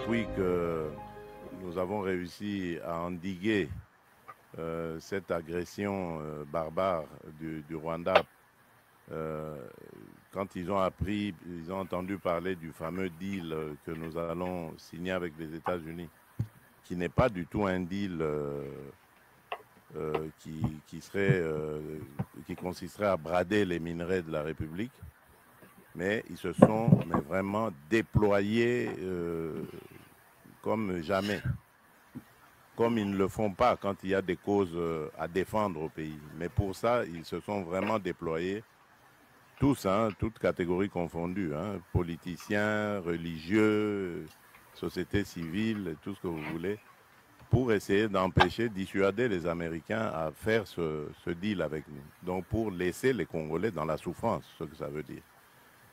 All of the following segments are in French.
depuis que nous avons réussi à endiguer cette agression barbare du Rwanda, euh, quand ils ont appris, ils ont entendu parler du fameux deal que nous allons signer avec les États-Unis, qui n'est pas du tout un deal qui consisterait à brader les minerais de la République, mais ils se sont vraiment déployés comme jamais, comme ils ne le font pas quand il y a des causes à défendre au pays. Mais pour ça, ils se sont vraiment déployés, tous, hein, toutes catégories confondues, hein, politiciens, religieux, société civile, tout ce que vous voulez, pour essayer d'empêcher, dissuader les Américains à faire ce deal avec nous. Donc pour laisser les Congolais dans la souffrance, ce que ça veut dire.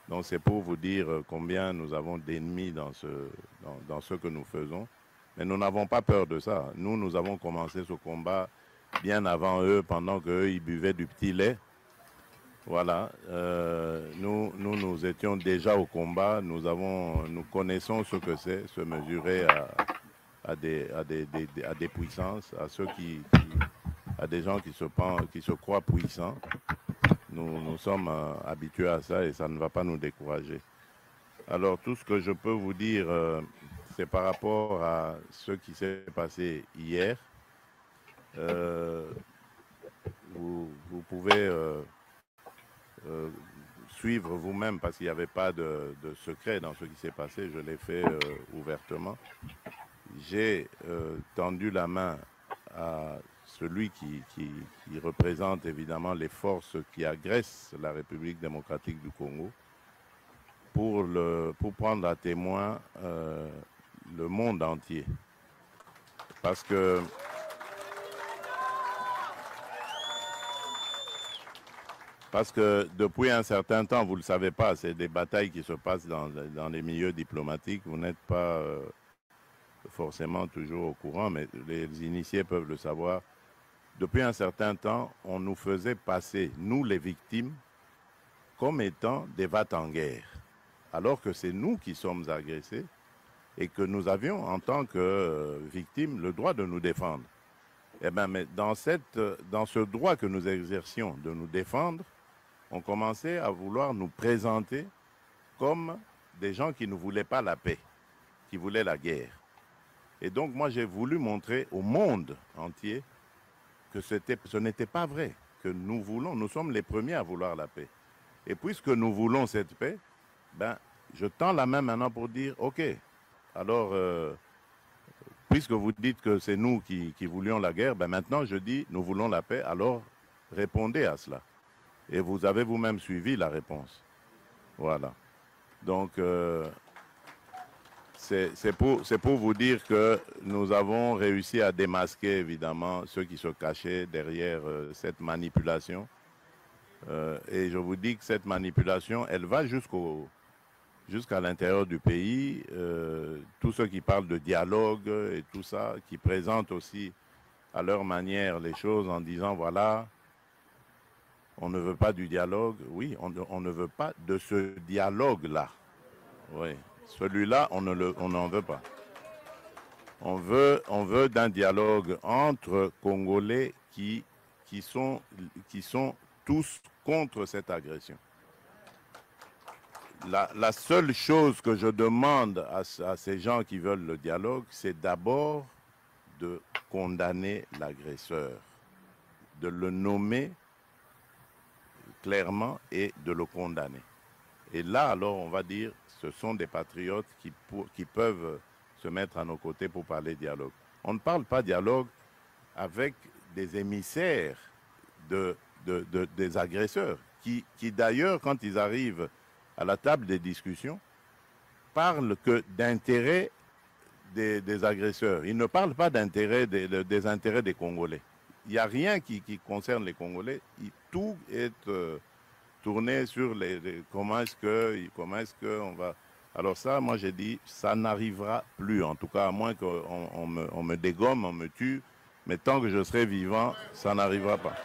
Donc c'est pour vous dire combien nous avons d'ennemis dans ce que nous faisons. Mais nous n'avons pas peur de ça. Nous avons commencé ce combat bien avant eux, pendant qu'eux, ils buvaient du petit lait. Voilà. Nous étions déjà au combat. Nous connaissons ce que c'est, se mesurer à des puissances, à ceux à des gens qui se croient puissants. Nous sommes habitués à ça et ça ne va pas nous décourager. Alors, tout ce que je peux vous dire, c'est par rapport à ce qui s'est passé hier. Vous pouvez euh, suivre vous-même parce qu'il n'y avait pas de secret dans ce qui s'est passé. Je l'ai fait ouvertement. J'ai tendu la main à celui qui représente évidemment les forces qui agressent la République démocratique du Congo pour prendre à témoin le monde entier. Parce que, depuis un certain temps, vous ne le savez pas, c'est des batailles qui se passent dans les milieux diplomatiques. Vous n'êtes pas forcément toujours au courant, mais les initiés peuvent le savoir. Depuis un certain temps, on nous faisait passer, nous les victimes, comme étant des va-t-en-guerre, alors que c'est nous qui sommes agressés et que nous avions, en tant que victimes, le droit de nous défendre. Eh bien, mais dans ce droit que nous exercions de nous défendre, on commençait à vouloir nous présenter comme des gens qui ne voulaient pas la paix, qui voulaient la guerre. Et donc, moi, j'ai voulu montrer au monde entier que ce n'était pas vrai, que nous sommes les premiers à vouloir la paix. Et puisque nous voulons cette paix, ben, je tends la main maintenant pour dire, OK, alors, puisque vous dites que c'est nous qui voulions la guerre, ben maintenant je dis, nous voulons la paix, alors répondez à cela. Et vous avez vous-même suivi la réponse. Voilà. Donc, c'est pour vous dire que nous avons réussi à démasquer, évidemment, ceux qui se cachaient derrière cette manipulation. Et je vous dis que cette manipulation, elle va jusqu'à l'intérieur du pays. Tous ceux qui parlent de dialogue et tout ça, qui présentent aussi à leur manière les choses en disant, voilà, on ne veut pas du dialogue. Oui, on ne veut pas de ce dialogue-là. Oui, celui-là, on n'en veut pas. On veut d'un dialogue entre Congolais qui sont tous contre cette agression. La seule chose que je demande à ces gens qui veulent le dialogue, c'est d'abord de condamner l'agresseur, de le nommer clairement et de le condamner. Et là, alors, on va dire, ce sont des patriotes qui peuvent se mettre à nos côtés pour parler dialogue. On ne parle pas dialogue avec des émissaires des agresseurs, qui d'ailleurs, quand ils arrivent à la table des discussions, parlent que d'intérêts des agresseurs. Ils ne parlent pas des intérêts des Congolais. Il n'y a rien qui concerne les Congolais. Tout est tourné sur comment est-ce que on va. Alors ça, moi j'ai dit, ça n'arrivera plus, en tout cas, à moins qu'on me dégomme, on me tue, mais tant que je serai vivant, ça n'arrivera pas.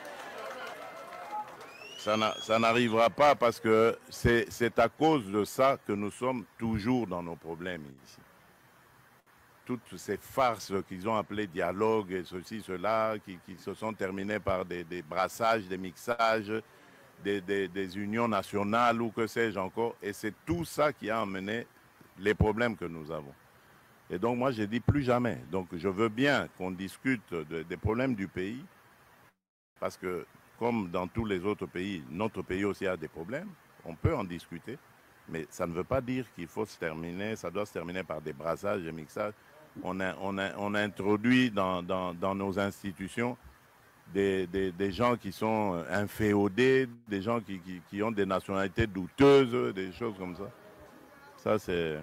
Ça n'arrivera pas parce que c'est à cause de ça que nous sommes toujours dans nos problèmes ici. toutes ces farces qu'ils ont appelées dialogue et ceci, cela, qui se sont terminées par des brassages, des mixages, des unions nationales ou que sais-je encore. Et c'est tout ça qui a amené les problèmes que nous avons. Et donc moi j'ai dit plus jamais. Donc je veux bien qu'on discute des problèmes du pays, parce que comme dans tous les autres pays, notre pays aussi a des problèmes, on peut en discuter, mais ça ne veut pas dire qu'il faut se terminer, ça doit se terminer par des brassages, des mixages. On a introduit dans nos institutions des gens qui sont inféodés, des gens qui ont des nationalités douteuses, des choses comme ça. Ça, c'est...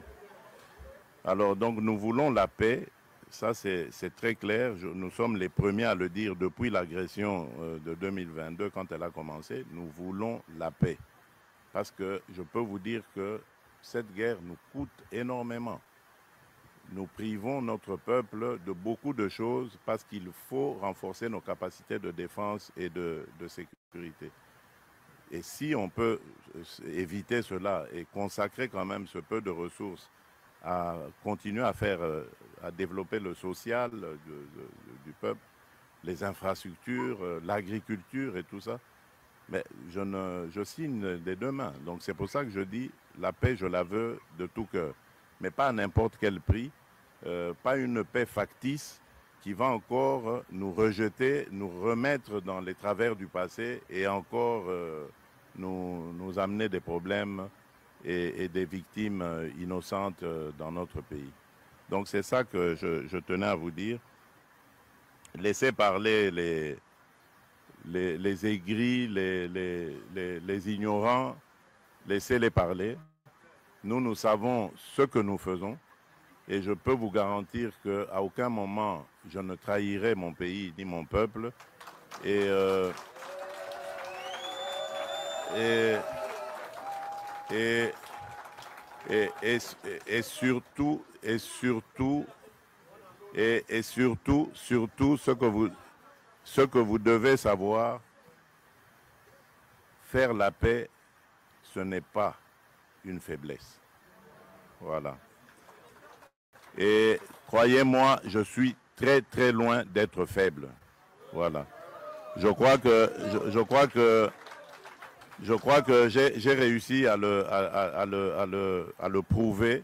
Alors, donc, nous voulons la paix. Ça, c'est très clair. Nous sommes les premiers à le dire depuis l'agression de 2022, quand elle a commencé. Nous voulons la paix. Parce que je peux vous dire que cette guerre nous coûte énormément. Nous privons notre peuple de beaucoup de choses parce qu'il faut renforcer nos capacités de défense et de sécurité. Et si on peut éviter cela et consacrer quand même ce peu de ressources à continuer à développer le social du peuple, les infrastructures, l'agriculture et tout ça, mais je signe des deux mains. Donc c'est pour ça que je dis, la paix, je la veux de tout cœur, mais pas à n'importe quel prix, pas une paix factice qui va encore nous rejeter, nous remettre dans les travers du passé et encore nous amener des problèmes et des victimes innocentes dans notre pays. Donc c'est ça que je tenais à vous dire. Laissez parler les aigris, les ignorants, laissez-les parler. Nous savons ce que nous faisons et je peux vous garantir qu'à aucun moment je ne trahirai mon pays ni mon peuple. Et surtout, ce que vous devez savoir, faire la paix, ce n'est pas une faiblesse. Voilà. Et croyez-moi, je suis très très loin d'être faible. Voilà. Je crois que j'ai réussi à le prouver.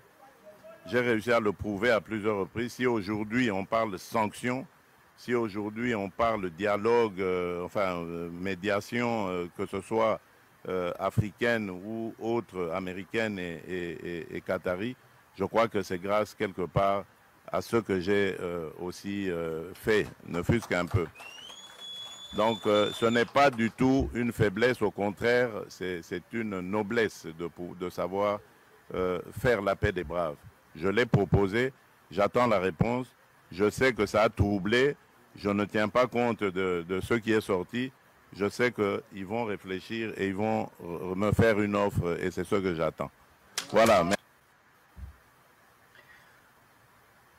J'ai réussi à le prouver à plusieurs reprises. Si aujourd'hui on parle sanctions, si aujourd'hui on parle dialogue, médiation, que ce soit africaine ou autre, américaine et qatari, je crois que c'est grâce quelque part à ce que j'ai aussi fait, ne fût-ce qu'un peu. Donc ce n'est pas du tout une faiblesse, au contraire, c'est une noblesse de savoir faire la paix des braves. Je l'ai proposé, j'attends la réponse, je sais que ça a troublé, je ne tiens pas compte de ce qui est sorti, je sais qu'ils vont réfléchir et ils vont me faire une offre et c'est ce que j'attends. Voilà.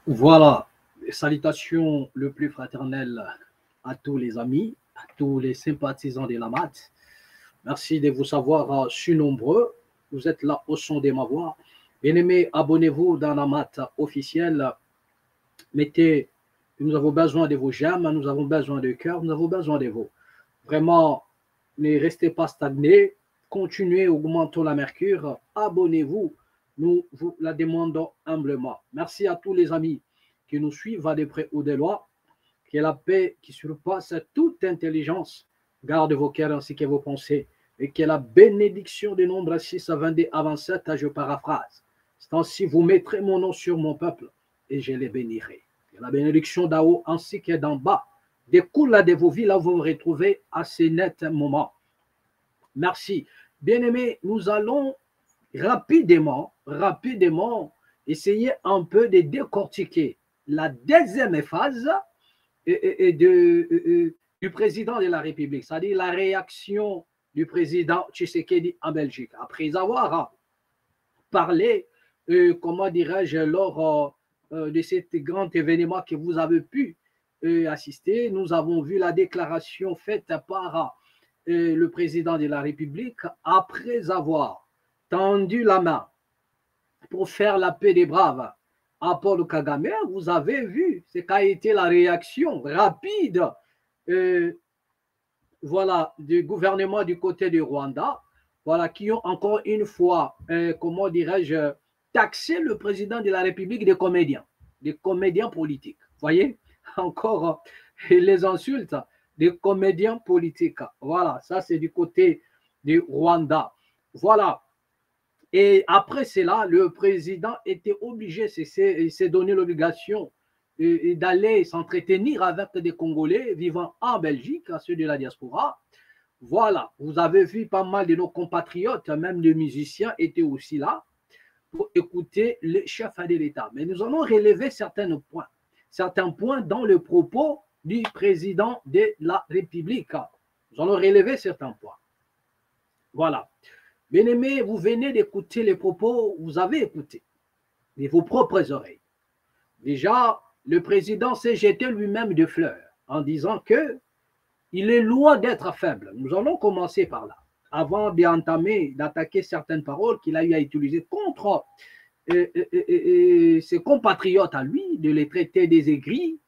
Voilà, salutations le plus fraternel à tous les amis, à tous les sympathisants de la MAT. Merci de vous savoir si nombreux. Vous êtes là au son de ma voix. Bien-aimés, abonnez-vous dans la MAT officielle. Nous avons besoin de vos j'aime, nous avons besoin de cœur, nous avons besoin de vous. Vraiment, ne restez pas stagnés, continuez, augmentons la mercure, abonnez-vous. Nous vous la demandons humblement. Merci à tous les amis qui nous suivent de près ou de loin. Que la paix qui surpasse toute intelligence garde vos cœurs ainsi que vos pensées. Et que la bénédiction des nombres 6 à 22 à 27, je paraphrase. C'est ainsi, vous mettrez mon nom sur mon peuple et je les bénirai. Que la bénédiction d'en haut ainsi que d'en bas découle de vos vies, là vous vous retrouvez à ce net moment. Merci. Bien-aimés, nous allons rapidement essayer un peu de décortiquer la deuxième phase du président de la République, c'est-à-dire la réaction du président Tshisekedi en Belgique. Après avoir parlé, comment dirais-je, lors de cet grand événement que vous avez pu assister, nous avons vu la déclaration faite par le président de la République après avoir tendu la main pour faire la paix des braves à Paul Kagame, vous avez vu ce qu'a été la réaction rapide voilà, du gouvernement du côté du Rwanda, voilà, qui ont encore une fois, comment dirais-je, taxé le président de la République des comédiens politiques. Vous voyez, encore les insultes des comédiens politiques. Voilà, ça c'est du côté du Rwanda. Voilà. Et après cela, le président était obligé, il s'est donné l'obligation d'aller s'entretenir avec des Congolais vivant en Belgique, ceux de la diaspora. Voilà, vous avez vu pas mal de nos compatriotes, même des musiciens, étaient aussi là pour écouter le chef de l'État. Mais nous allons relever certains points dans le propos du président de la République. Nous allons relever certains points. Voilà. Bien-aimés, vous venez d'écouter les propos, vous avez écouté de vos propres oreilles. Déjà, le président s'est jeté lui-même de fleurs en disant qu'il est loin d'être faible. Nous allons commencer par là, avant d'attaquer certaines paroles qu'il a eu à utiliser contre ses compatriotes à lui, de les traiter des aigris,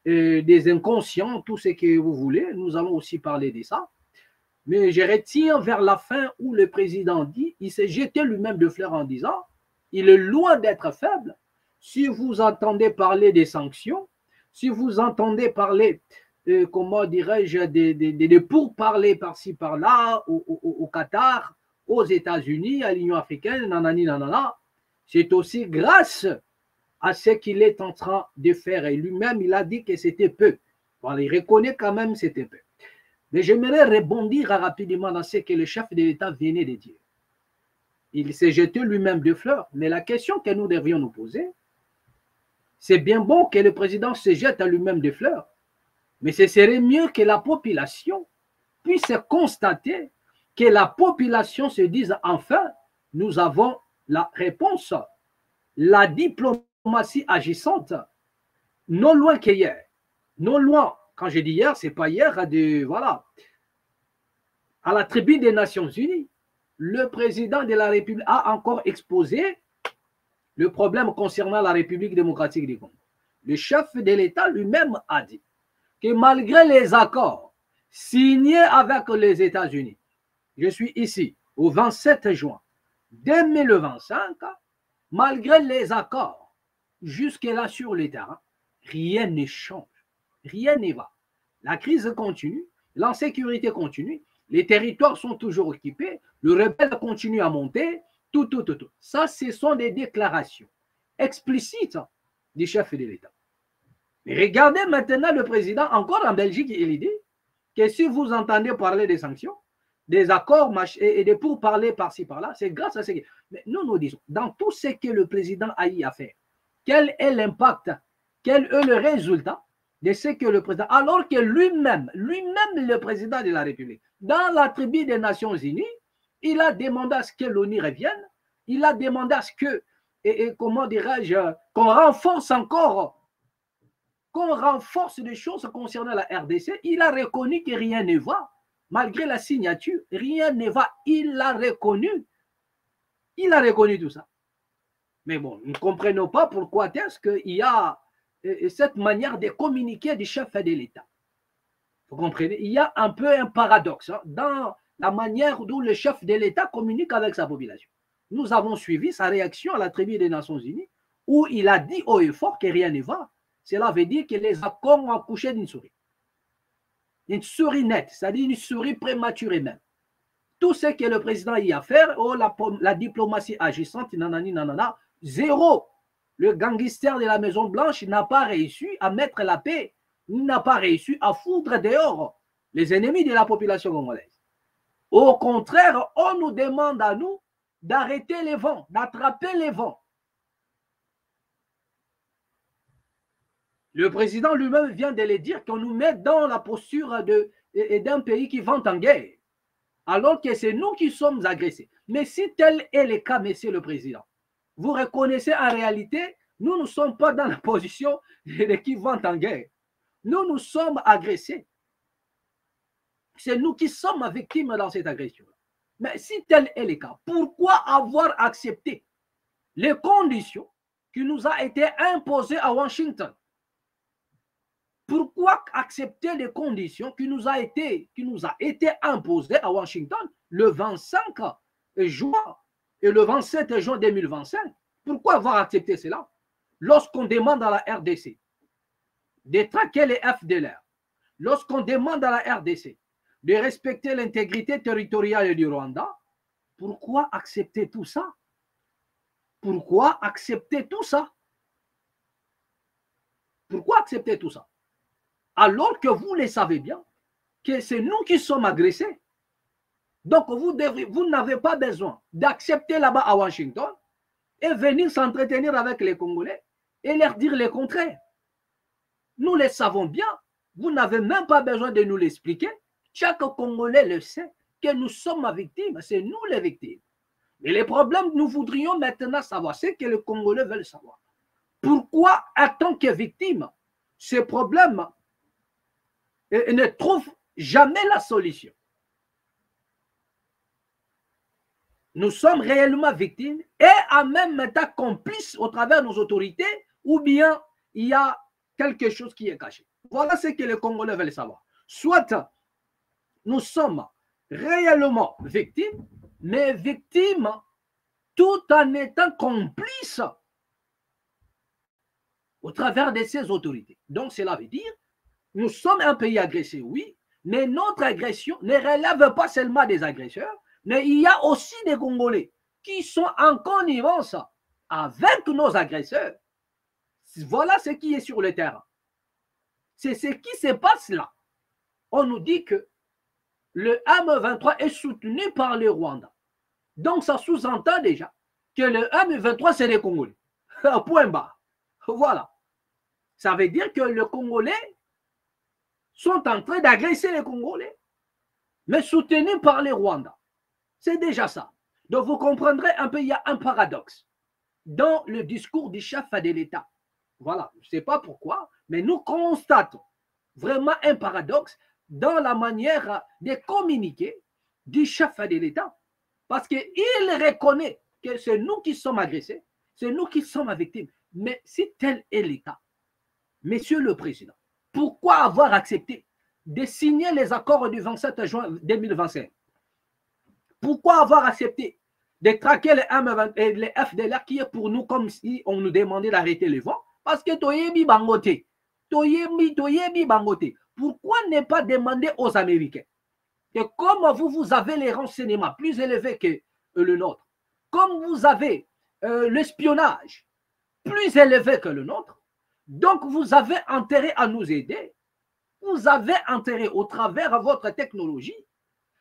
des inconscients, tout ce que vous voulez. Nous allons aussi parler de ça. Mais je retiens vers la fin où le président dit, il s'est jeté lui-même de fleurs en disant, il est loin d'être faible. Si vous entendez parler des sanctions, si vous entendez parler, comment dirais-je, de pourparlers par-ci par-là, au Qatar, aux États-Unis, à l'Union africaine, nanani, nanana, c'est aussi grâce à ce qu'il est en train de faire. Et lui-même, il a dit que c'était peu. Voilà, il reconnaît quand même que c'était peu. Mais j'aimerais rebondir rapidement dans ce que le chef de l'État venait de dire. Il s'est jeté lui-même de fleurs, mais la question que nous devions nous poser, c'est bien bon que le président se jette à lui-même de fleurs, mais ce serait mieux que la population puisse constater, que la population se dise enfin, nous avons la réponse, la diplomatie agissante, non loin qu'hier, non loin. Quand je dis hier, ce n'est pas hier, voilà. À la tribune des Nations Unies, le président de la République a encore exposé le problème concernant la République démocratique du Congo. Le chef de l'État lui-même a dit que malgré les accords signés avec les États-Unis, je suis ici au 27 juin 2025, malgré les accords, jusque-là sur le terrain, rien ne change. Rien ne va. La crise continue, l'insécurité continue, les territoires sont toujours occupés, le rebelle continue à monter, tout. Ça, ce sont des déclarations explicites du chef de l'État. Mais regardez maintenant le président, encore en Belgique, il dit que si vous entendez parler des sanctions, des accords et des pourparlers par-ci, par-là, c'est grâce à ce que... Mais nous disons, dans tout ce que le président a eu à faire, quel est l'impact, quel est le résultat de ce que le président, alors que lui-même, le président de la République, dans la tribune des Nations Unies, il a demandé à ce que l'ONU revienne, il a demandé à ce que, comment dirais-je, qu'on renforce encore, qu'on renforce des choses concernant la RDC. Il a reconnu que rien ne va, malgré la signature, rien ne va, il l'a reconnu tout ça. Mais bon, nous ne comprenons pas pourquoi est-ce qu'il y a cette manière de communiquer du chef de l'État. Vous comprenez? Il y a un peu un paradoxe dans la manière dont le chef de l'État communique avec sa population. Nous avons suivi sa réaction à la tribune des Nations Unies où il a dit haut et fort que rien ne va. Cela veut dire que les accords ont accouché d'une souris. Une souris nette, c'est-à-dire une souris prématurée même. Tout ce que le président y a à faire, la diplomatie agissante, nanani, nanana, zéro. Le gangster de la Maison-Blanche n'a pas réussi à mettre la paix, n'a pas réussi à foutre dehors les ennemis de la population congolaise. Au contraire, on nous demande à nous d'arrêter les vents, d'attraper les vents. Le président lui-même vient de le dire, qu'on nous met dans la posture d'un pays qui vante en guerre, alors que c'est nous qui sommes agressés. Mais si tel est le cas, monsieur le président, vous reconnaissez en réalité, nous ne sommes pas dans la position de qui vante en guerre. Nous sommes agressés. C'est nous qui sommes victimes dans cette agression. Mais si tel est le cas, pourquoi avoir accepté les conditions qui nous a été imposée à Washington. Pourquoi accepter les conditions qui nous a été imposées à Washington le 25 juin et le 27 juin 2025? Pourquoi avoir accepté cela lorsqu'on demande à la RDC de traquer les FDLR, lorsqu'on demande à la RDC de respecter l'intégrité territoriale du Rwanda? Pourquoi accepter tout ça? Pourquoi accepter tout ça? Pourquoi accepter tout ça? Alors que vous le savez bien, que c'est nous qui sommes agressés. Donc, vous n'avez pas besoin d'accepter là-bas à Washington et venir s'entretenir avec les Congolais et leur dire le contraire. Nous le savons bien. Vous n'avez même pas besoin de nous l'expliquer. Chaque Congolais le sait que nous sommes victimes. C'est nous les victimes. Mais les problèmes, nous voudrions maintenant savoir ce que les Congolais veulent savoir. Pourquoi, en tant que victime, ces problèmes ne trouvent jamais la solution? Nous sommes réellement victimes et en même temps complices au travers de nos autorités, ou bien il y a quelque chose qui est caché. Voilà ce que les Congolais veulent savoir. Soit nous sommes réellement victimes, mais victimes tout en étant complices au travers de ces autorités. Donc cela veut dire, nous sommes un pays agressé, oui, mais notre agression ne relève pas seulement des agresseurs, mais il y a aussi des Congolais qui sont en connivence avec nos agresseurs. Voilà ce qui est sur le terrain. C'est ce qui se passe là. On nous dit que le M23 est soutenu par le Rwanda. Donc ça sous-entend déjà que le M23 c'est les Congolais. Point barre. Voilà. Ça veut dire que les Congolais sont en train d'agresser les Congolais, mais soutenus par les Rwandais. C'est déjà ça. Donc vous comprendrez un peu, il y a un paradoxe dans le discours du chef de l'État. Voilà, je ne sais pas pourquoi, mais nous constatons vraiment un paradoxe dans la manière de communiquer du chef de l'État. Parce qu'il reconnaît que c'est nous qui sommes agressés, c'est nous qui sommes victimes. Mais si tel est l'État, Monsieur le Président, pourquoi avoir accepté de signer les accords du 27 juin 2025? Pourquoi avoir accepté de traquer les M20 et les FDLR qui est pour nous comme si on nous demandait d'arrêter les vents? Parce que Toyebi Bangote, Toyebi Bangote. Pourquoi ne pas demander aux Américains que comme vous avez les renseignements plus élevés que le nôtre, comme vous avez l'espionnage plus élevé que le nôtre, donc vous avez intérêt à nous aider, vous avez intérêt au travers de votre technologie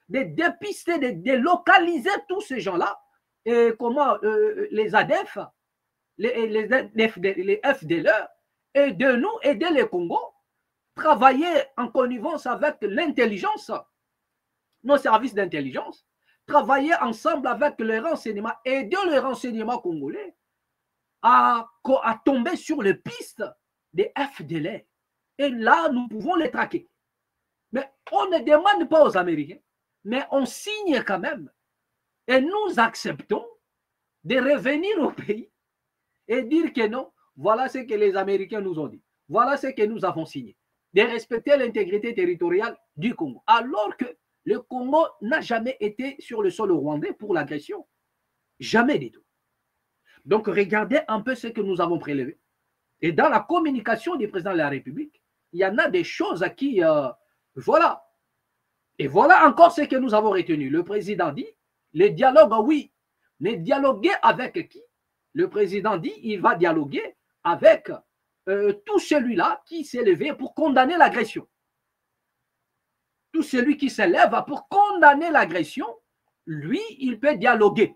de dépister, de délocaliser tous ces gens-là, et comment les ADF, les FDLR, et de nous aider les Congo, travailler en connivence avec l'intelligence, nos services d'intelligence, travailler ensemble avec les renseignements, aider les renseignements congolais à tomber sur les pistes des FDLR. Et là, nous pouvons les traquer. Mais on ne demande pas aux Américains, mais on signe quand même. Et nous acceptons de revenir au pays et dire que non, voilà ce que les Américains nous ont dit. Voilà ce que nous avons signé. De respecter l'intégrité territoriale du Congo. Alors que le Congo n'a jamais été sur le sol rwandais pour l'agression. Jamais du tout. Donc regardez un peu ce que nous avons prélevé. Et dans la communication du président de la République, il y en a des choses qui... voilà. Et voilà encore ce que nous avons retenu. Le président dit, le dialogue, oui, mais dialoguer avec qui? Le président dit, il va dialoguer avec tout celui-là qui s'est levé pour condamner l'agression. Tout celui qui s'élève pour condamner l'agression, lui, il peut dialoguer.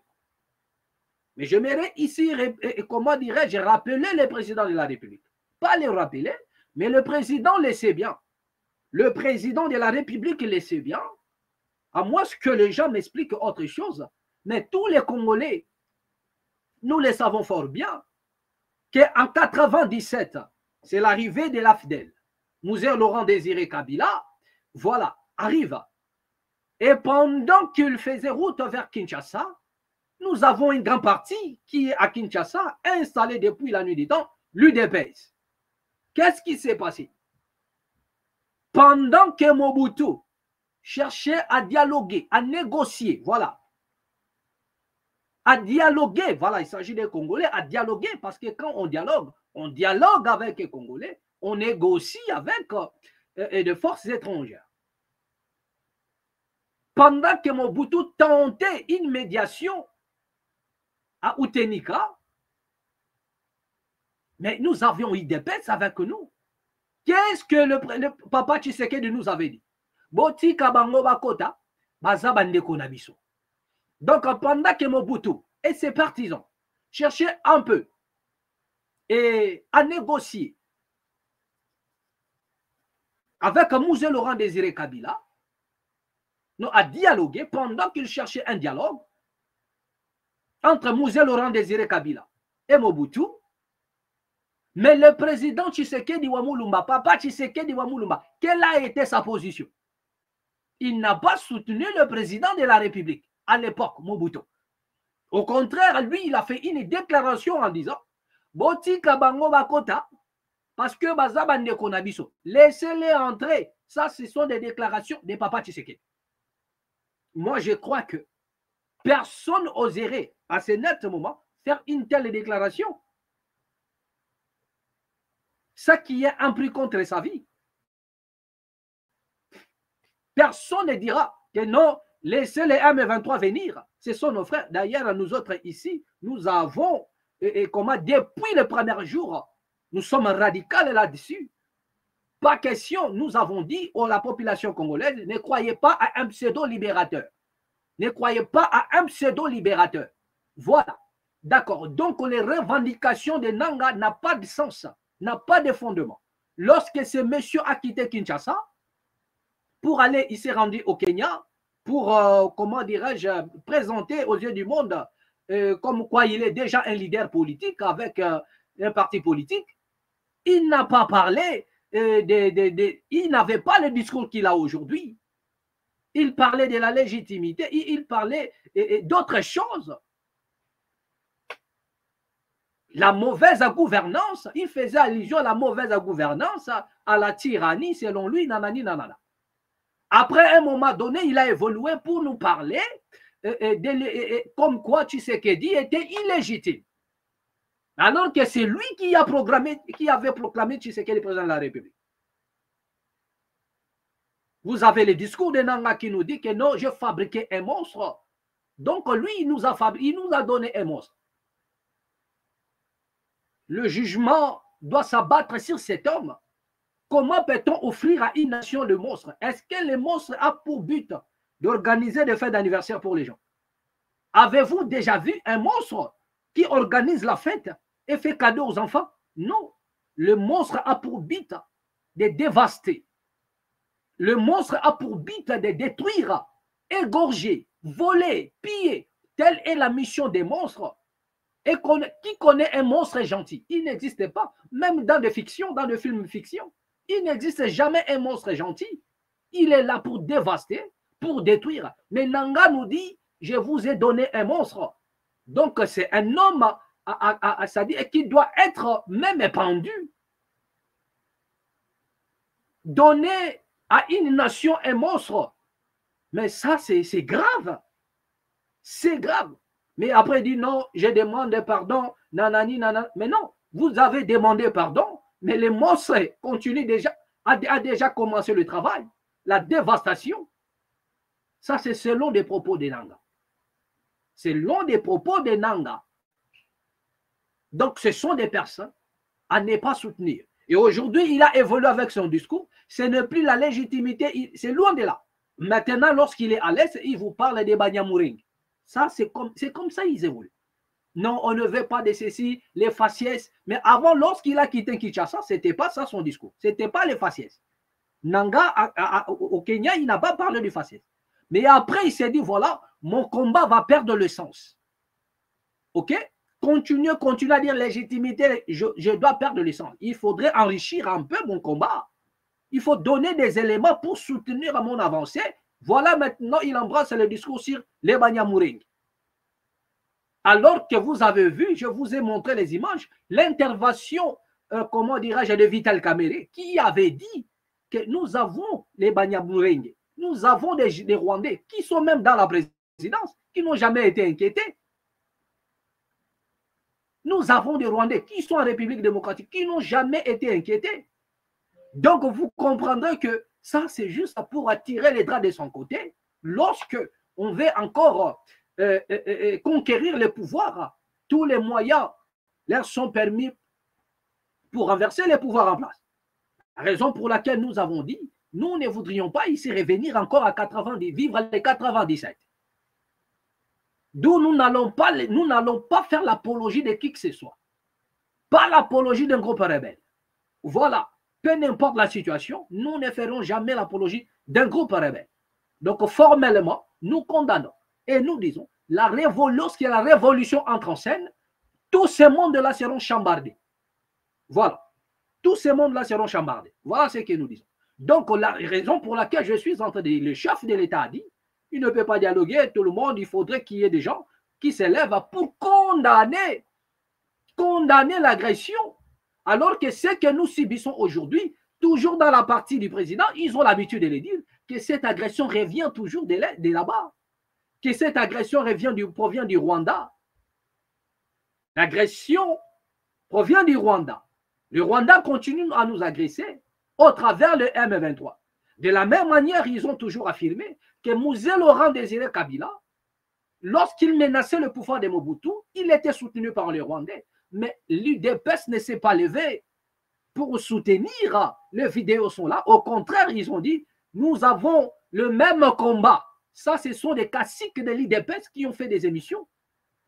Mais j'aimerais ici, comment dirais-je, rappeler le président de la République. Pas le rappeler, mais le président le sait bien. Le président de la République le sait bien, à moins que les gens m'expliquent autre chose, mais tous les Congolais, nous le savons fort bien, qu'en 97, c'est l'arrivée de l'AFDEL. Mouzer Laurent Désiré Kabila, voilà, arrive. Et pendant qu'il faisait route vers Kinshasa, nous avons un grand parti qui est à Kinshasa, installé depuis la nuit du temps, l'UDPS. Qu'est-ce qui s'est passé? Pendant que Mobutu cherchait à dialoguer, à négocier, voilà, à dialoguer, voilà, il s'agit des Congolais, à dialoguer, parce que quand on dialogue avec les Congolais, on négocie avec des forces étrangères. Pendant que Mobutu tentait une médiation à Outenika, mais nous avions UDPS avec nous. Qu'est-ce que le papa Tshisekedi nous avait dit? Boti kabango bakota, bazabande konabiso. Donc pendant que Mobutu et ses partisans cherchaient un peu et à négocier avec Mouzé Laurent Désiré Kabila, non, à dialoguer pendant qu'il cherchait un dialogue entre Mouzé Laurent Désiré Kabila et Mobutu. Mais le président Tshisekedi Wamulumba, papa Tshisekedi Wamulumba, quelle a été sa position? Il n'a pas soutenu le président de la République à l'époque, Mobutu. Au contraire, lui, il a fait une déclaration en disant Boti Kabango Bakota, parce que Bazabande Konabiso, laissez-les entrer. Ça, ce sont des déclarations de papa Tshisekedi. Moi, je crois que personne oserait à ce net moment faire une telle déclaration. Ça qui est un prix contre sa vie. Personne ne dira que non, laissez les M23 venir. Ce sont nos frères. D'ailleurs, nous autres ici, nous avons, comment, depuis le premier jour, nous sommes radicaux là-dessus. Pas question, nous avons dit à la population congolaise, ne croyez pas à un pseudo-libérateur. Ne croyez pas à un pseudo-libérateur. Voilà. D'accord. Donc, les revendications de Nanga n'ont pas de sens, n'ont pas de fondement. Lorsque ce monsieur a quitté Kinshasa, pour aller, il s'est rendu au Kenya, pour, comment dirais-je, présenter aux yeux du monde comme quoi il est déjà un leader politique avec un parti politique. Il n'a pas parlé, il n'avait pas le discours qu'il a aujourd'hui. Il parlait de la légitimité, il parlait d'autres choses. La mauvaise gouvernance, il faisait allusion à la mauvaise gouvernance, à la tyrannie, selon lui, nanani, nanana. Après un moment donné, il a évolué pour nous parler comme quoi Tshisekedi était illégitime. Alors que c'est lui qui avait proclamé Tshisekedi président de la République. Vous avez le discours de Nanga qui nous dit que non, j'ai fabriqué un monstre. Donc lui, il nous a donné un monstre. Le jugement doit s'abattre sur cet homme. Comment peut-on offrir à une nation le monstre? Est-ce que le monstre a pour but d'organiser des fêtes d'anniversaire pour les gens? Avez-vous déjà vu un monstre qui organise la fête et fait cadeau aux enfants? Non. Le monstre a pour but de dévaster. Le monstre a pour but de détruire, égorger, voler, piller. Telle est la mission des monstres. Et qui connaît un monstre gentil? Il n'existe pas. Même dans des fictions, dans des films fiction, il n'existe jamais un monstre gentil. Il est là pour dévaster, pour détruire. Mais Nanga nous dit, je vous ai donné un monstre. Donc c'est un homme c'est-à-dire qui doit être même pendu. Donner à une nation un monstre. Mais ça, c'est grave. C'est grave. Mais après, il dit non, je demande pardon, nanani, nanana. Mais non, vous avez demandé pardon, mais le monstre continue déjà, a déjà commencé le travail, la dévastation. Ça, c'est selon des propos de Nanga. Selon des propos de Nanga. Donc, ce sont des personnes à ne pas soutenir. Et aujourd'hui, il a évolué avec son discours. Ce n'est plus la légitimité, c'est loin de là. Maintenant, lorsqu'il est à l'Est, il vous parle des Banyamouring. Ça, c'est comme ça qu'ils évoluent. Non, on ne veut pas de ceci, les faciès. Mais avant, lorsqu'il a quitté Kinshasa, ce n'était pas ça son discours. Ce n'était pas les faciès. Nanga, au Kenya, il n'a pas parlé du faciès. Mais après, il s'est dit, voilà, mon combat va perdre le sens. OK? Continue à dire légitimité, je dois perdre le sens. Il faudrait enrichir un peu mon combat. Il faut donner des éléments pour soutenir mon avancée. Voilà, maintenant, il embrasse le discours sur les Banyamouring. Alors que vous avez vu, je vous ai montré les images, l'intervention, comment dirais-je, de Vital Kamerhe, qui avait dit que nous avons les Banyamulenge, nous avons des Rwandais qui sont même dans la présidence, qui n'ont jamais été inquiétés. Nous avons des Rwandais qui sont en République démocratique, qui n'ont jamais été inquiétés. Donc, vous comprendrez que ça, c'est juste pour attirer les draps de son côté. Lorsque on veut encore conquérir le pouvoir, tous les moyens leur sont permis pour renverser les pouvoirs en place. La raison pour laquelle nous avons dit, nous ne voudrions pas ici revenir encore à 90, vivre les 97. D'où nous n'allons pas faire l'apologie de qui que ce soit. Pas l'apologie d'un groupe rebelle. Voilà. Peu importe la situation, nous ne ferons jamais l'apologie d'un groupe rebelle. Donc, formellement, nous condamnons et nous disons, lorsque la révolution entre en scène, tous ces mondes-là seront chambardés. Voilà. Tous ces mondes-là seront chambardés. Voilà ce que nous disons. Donc, la raison pour laquelle je suis en train de dire, le chef de l'État a dit, il ne peut pas dialoguer, tout le monde, il faudrait qu'il y ait des gens qui s'élèvent pour condamner l'agression. Alors que ce que nous subissons aujourd'hui, toujours dans la partie du président, ils ont l'habitude de le dire, que cette agression revient toujours de là-bas, que cette agression provient du Rwanda. L'agression provient du Rwanda. Le Rwanda continue à nous agresser au travers le M23. De la même manière, ils ont toujours affirmé que Mouzé Laurent Désiré Kabila, lorsqu'il menaçait le pouvoir de Mobutu, il était soutenu par les Rwandais. Mais l'UDPS ne s'est pas levé pour soutenir. Les vidéos sont là. Au contraire, ils ont dit, nous avons le même combat. Ça, ce sont des caciques de l'UDPS qui ont fait des émissions,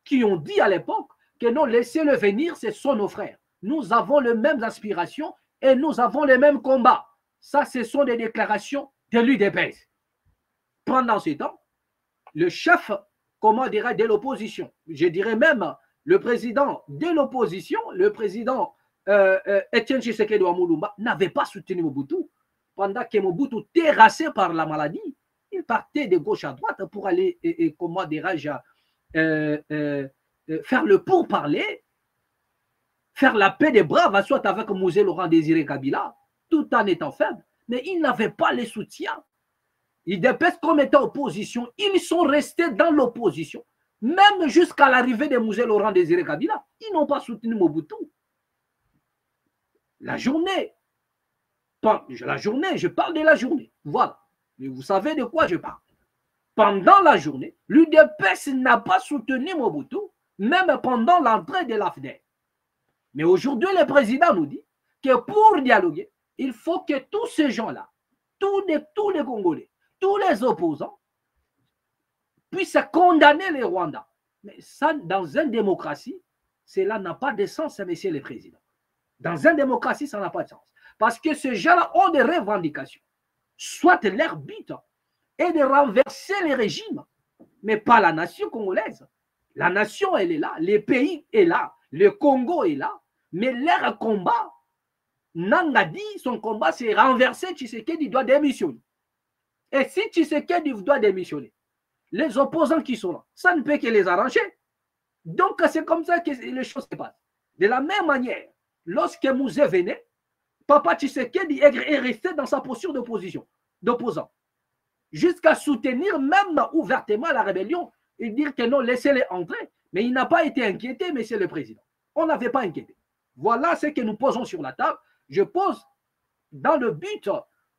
qui ont dit à l'époque que non, laissez-le venir, ce sont nos frères. Nous avons les mêmes aspirations et nous avons les mêmes combats. Ça, ce sont des déclarations de l'UDPS. Pendant ce temps, le chef, comment dirais-je, de l'opposition, je dirais même le président de l'opposition, le président Etienne Tshisekedi Wamulumba, n'avait pas soutenu Mobutu. Pendant que Mobutu, terrassé par la maladie, il partait de gauche à droite pour aller, comment dirais-je, faire le pourparler, faire la paix des braves, soit avec Mouzé Laurent Désiré Kabila, tout en étant faible. Mais il n'avait pas le soutien. Ils dépêchent comme étant opposition. Ils sont restés dans l'opposition. Même jusqu'à l'arrivée de Mouzé Laurent Désiré Kabila, ils n'ont pas soutenu Mobutu. La journée, je parle de la journée. Voilà. Mais vous savez de quoi je parle. Pendant la journée, l'UDPS n'a pas soutenu Mobutu, même pendant l'entrée de l'AFDER. Mais aujourd'hui, le président nous dit que pour dialoguer, il faut que tous ces gens-là, tous les Congolais, tous les opposants, puissent condamner les Rwandais. Mais ça, dans une démocratie, cela n'a pas de sens, monsieur le président. Dans une démocratie, ça n'a pas de sens. Parce que ces gens-là ont des revendications. Soit leur but est de renverser les régimes, mais pas la nation congolaise. La nation, elle est là, le pays est là, le Congo est là, mais leur combat, Nanga dit, son combat, c'est renverser Tshisekedi doit démissionner. Et si Tshisekedi doit démissionner, les opposants qui sont là, ça ne peut que les arranger. Donc, c'est comme ça que les choses se passent. De la même manière, lorsque Mouzé venait, Papa Tshisekedi est resté dans sa posture d'opposant, jusqu'à soutenir même ouvertement la rébellion et dire que non, laissez-les entrer. Mais il n'a pas été inquiété, monsieur le président. On n'avait pas inquiété. Voilà ce que nous posons sur la table. Je pose dans le but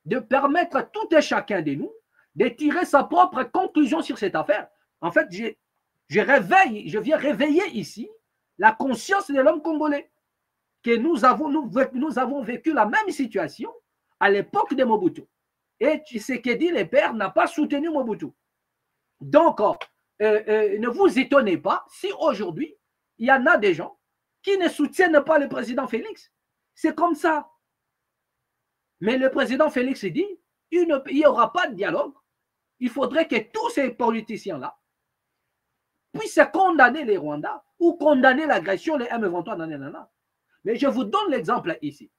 de permettre à tout et chacun de nous de tirer sa propre conclusion sur cette affaire. En fait, je viens réveiller ici la conscience de l'homme congolais, que nous avons vécu la même situation à l'époque de Mobutu. Et Tshisekedi, le père, n'a pas soutenu Mobutu. Donc, ne vous étonnez pas si aujourd'hui, il y en a des gens qui ne soutiennent pas le président Félix. C'est comme ça. Mais le président Félix dit, il n'y aura pas de dialogue. Il faudrait que tous ces politiciens-là puissent condamner les Rwandais ou condamner l'agression, les M23, Mais je vous donne l'exemple ici.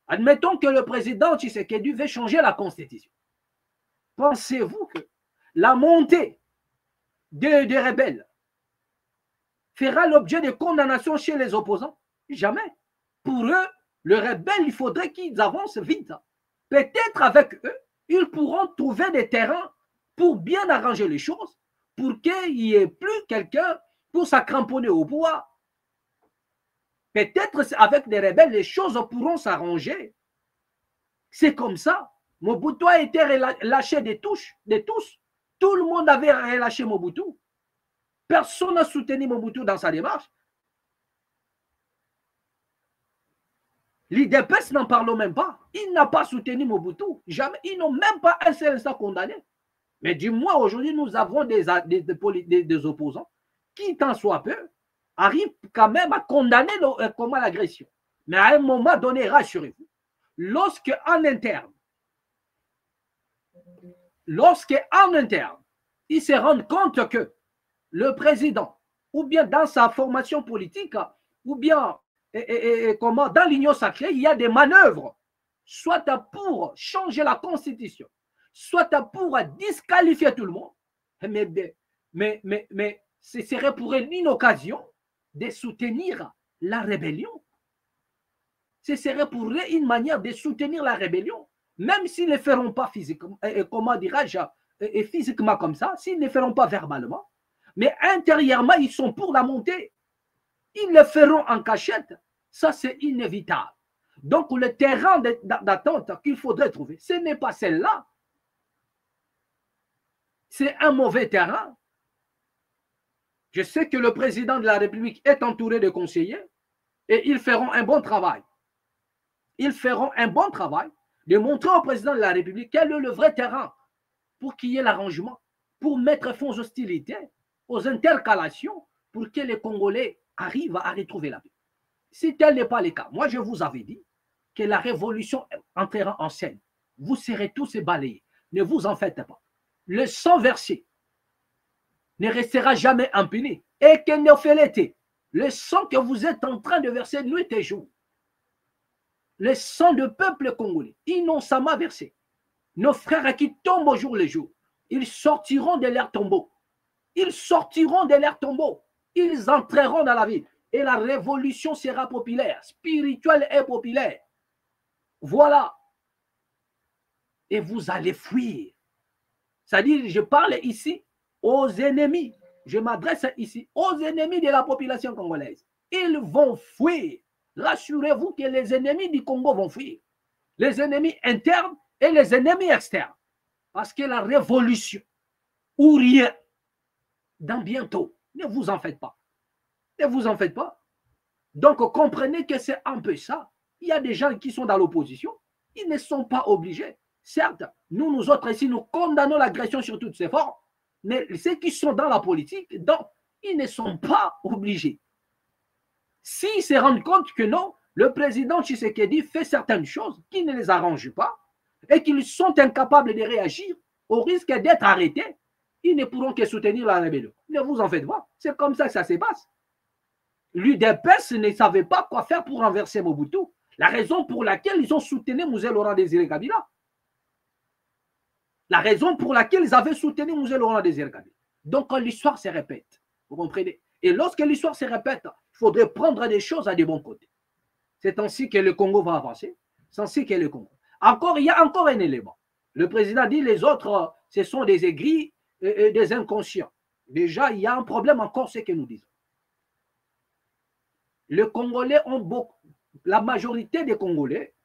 Admettons que le président Tshisekedi veut changer la constitution. Pensez-vous que la montée des rebelles fera l'objet de condamnation chez les opposants? Jamais. Pour eux, le rebelle, il faudrait qu'ils avancent vite. Peut-être avec eux, ils pourront trouver des terrains pour bien arranger les choses, pour qu'il n'y ait plus quelqu'un pour s'accramponner au pouvoir. Peut-être avec des rebelles, les choses pourront s'arranger. C'est comme ça. Mobutu a été relâché de tous. Tout le monde avait relâché Mobutu. Personne n'a soutenu Mobutu dans sa démarche. L'IDPS n'en parle même pas. Il n'a pas soutenu Mobutu. Jamais. Ils n'ont même pas un seul instant condamné. Mais du moins, aujourd'hui, nous avons des opposants qui, tant soit peu, arrivent quand même à condamner l'agression. Mais à un moment donné, rassurez-vous, lorsque en interne, ils se rendent compte que le président, ou bien dans sa formation politique, ou bien dans l'union sacrée, il y a des manœuvres, soit pour changer la constitution, soit pour disqualifier tout le monde. Mais ce serait pour une occasion de soutenir la rébellion. Ce serait pour eux une manière de soutenir la rébellion, même s'ils ne le feront pas physiquement, comment dirais-je, physiquement comme ça, s'ils ne le feront pas verbalement, mais intérieurement, ils sont pour la montée. Ils le feront en cachette. Ça, c'est inévitable. Donc, le terrain d'attente qu'il faudrait trouver, ce n'est pas celle-là. C'est un mauvais terrain. Je sais que le président de la République est entouré de conseillers et ils feront un bon travail. Ils feront un bon travail de montrer au président de la République quel est le vrai terrain pour qu'il y ait l'arrangement, pour mettre fin aux hostilités, aux intercalations, pour que les Congolais arrivent à retrouver la paix. Si tel n'est pas le cas, moi je vous avais dit que la révolution entrera en scène. Vous serez tous balayés. Ne vous en faites pas. Le sang versé ne restera jamais impuni. Et que ne fait l'été. Le sang que vous êtes en train de verser nuit et jour. Le sang du peuple congolais, innocemment versé. Nos frères qui tombent au jour le jour, ils sortiront de leur tombeau. Ils sortiront de leur tombeau. Ils entreront dans la ville. Et la révolution sera populaire, spirituelle et populaire. Voilà. Et vous allez fuir. C'est-à-dire, je parle ici aux ennemis. Je m'adresse ici aux ennemis de la population congolaise. Ils vont fuir. Rassurez-vous que les ennemis du Congo vont fuir. Les ennemis internes et les ennemis externes. Parce que la révolution, ou rien, dans bientôt, ne vous en faites pas. Ne vous en faites pas. Donc, comprenez que c'est un peu ça. Il y a des gens qui sont dans l'opposition. Ils ne sont pas obligés. Certes, nous autres ici, nous condamnons l'agression sur toutes ces formes. Mais ceux qui sont dans la politique, donc, ils ne sont pas obligés. S'ils se rendent compte que non, le président Tshisekedi fait certaines choses qui ne les arrangent pas et qu'ils sont incapables de réagir au risque d'être arrêtés, ils ne pourront que soutenir la rébellion. Ne vous en faites pas. C'est comme ça que ça se passe. L'UDPS ne savait pas quoi faire pour renverser Mobutu. La raison pour laquelle ils ont soutenu Mouzé Laurent Désiré Kabila. La raison pour laquelle ils avaient soutenu Mouzé Laurent Désiré Kabila. Donc, l'histoire se répète. Vous comprenez? Et lorsque l'histoire se répète, il faudrait prendre des choses à des bons côtés. C'est ainsi que le Congo va avancer. C'est ainsi que le Congo. Encore, il y a encore un élément. Le président dit les autres, ce sont des aigris et des inconscients. Déjà, il y a un problème encore, ce que nous disons. Les Congolais ont beaucoup, la majorité des Congolais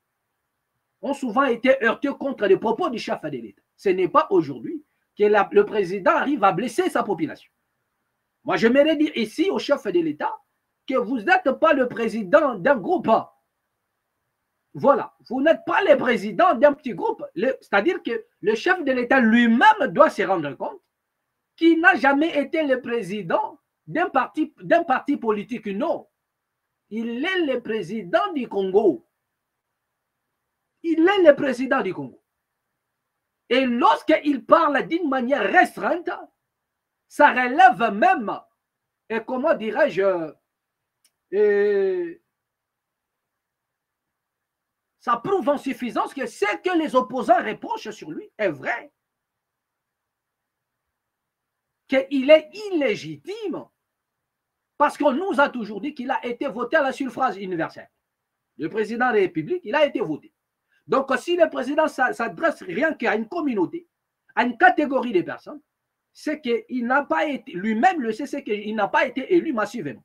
ont souvent été heurtés contre les propos du chef de l'État. Ce n'est pas aujourd'hui que le président arrive à blesser sa population. Moi, j'aimerais dire ici au chef de l'État que vous n'êtes pas le président d'un groupe. Voilà, vous n'êtes pas le président d'un petit groupe. C'est-à-dire que le chef de l'État lui-même doit se rendre compte qu'il n'a jamais été le président d'un parti politique. Non. Il est le président du Congo. Il est le président du Congo. Et lorsqu'il parle d'une manière restreinte, ça relève même, et comment dirais-je, ça prouve en suffisance que ce que les opposants reprochent sur lui est vrai. Qu'il est illégitime Parce qu'on nous a toujours dit qu'il a été voté à la suffrage universel. Le président de la République, il a été voté. Donc, si le président s'adresse rien qu'à une communauté, à une catégorie de personnes, c'est qu'il n'a pas été, lui-même le sait, c'est qu'il n'a pas été élu massivement.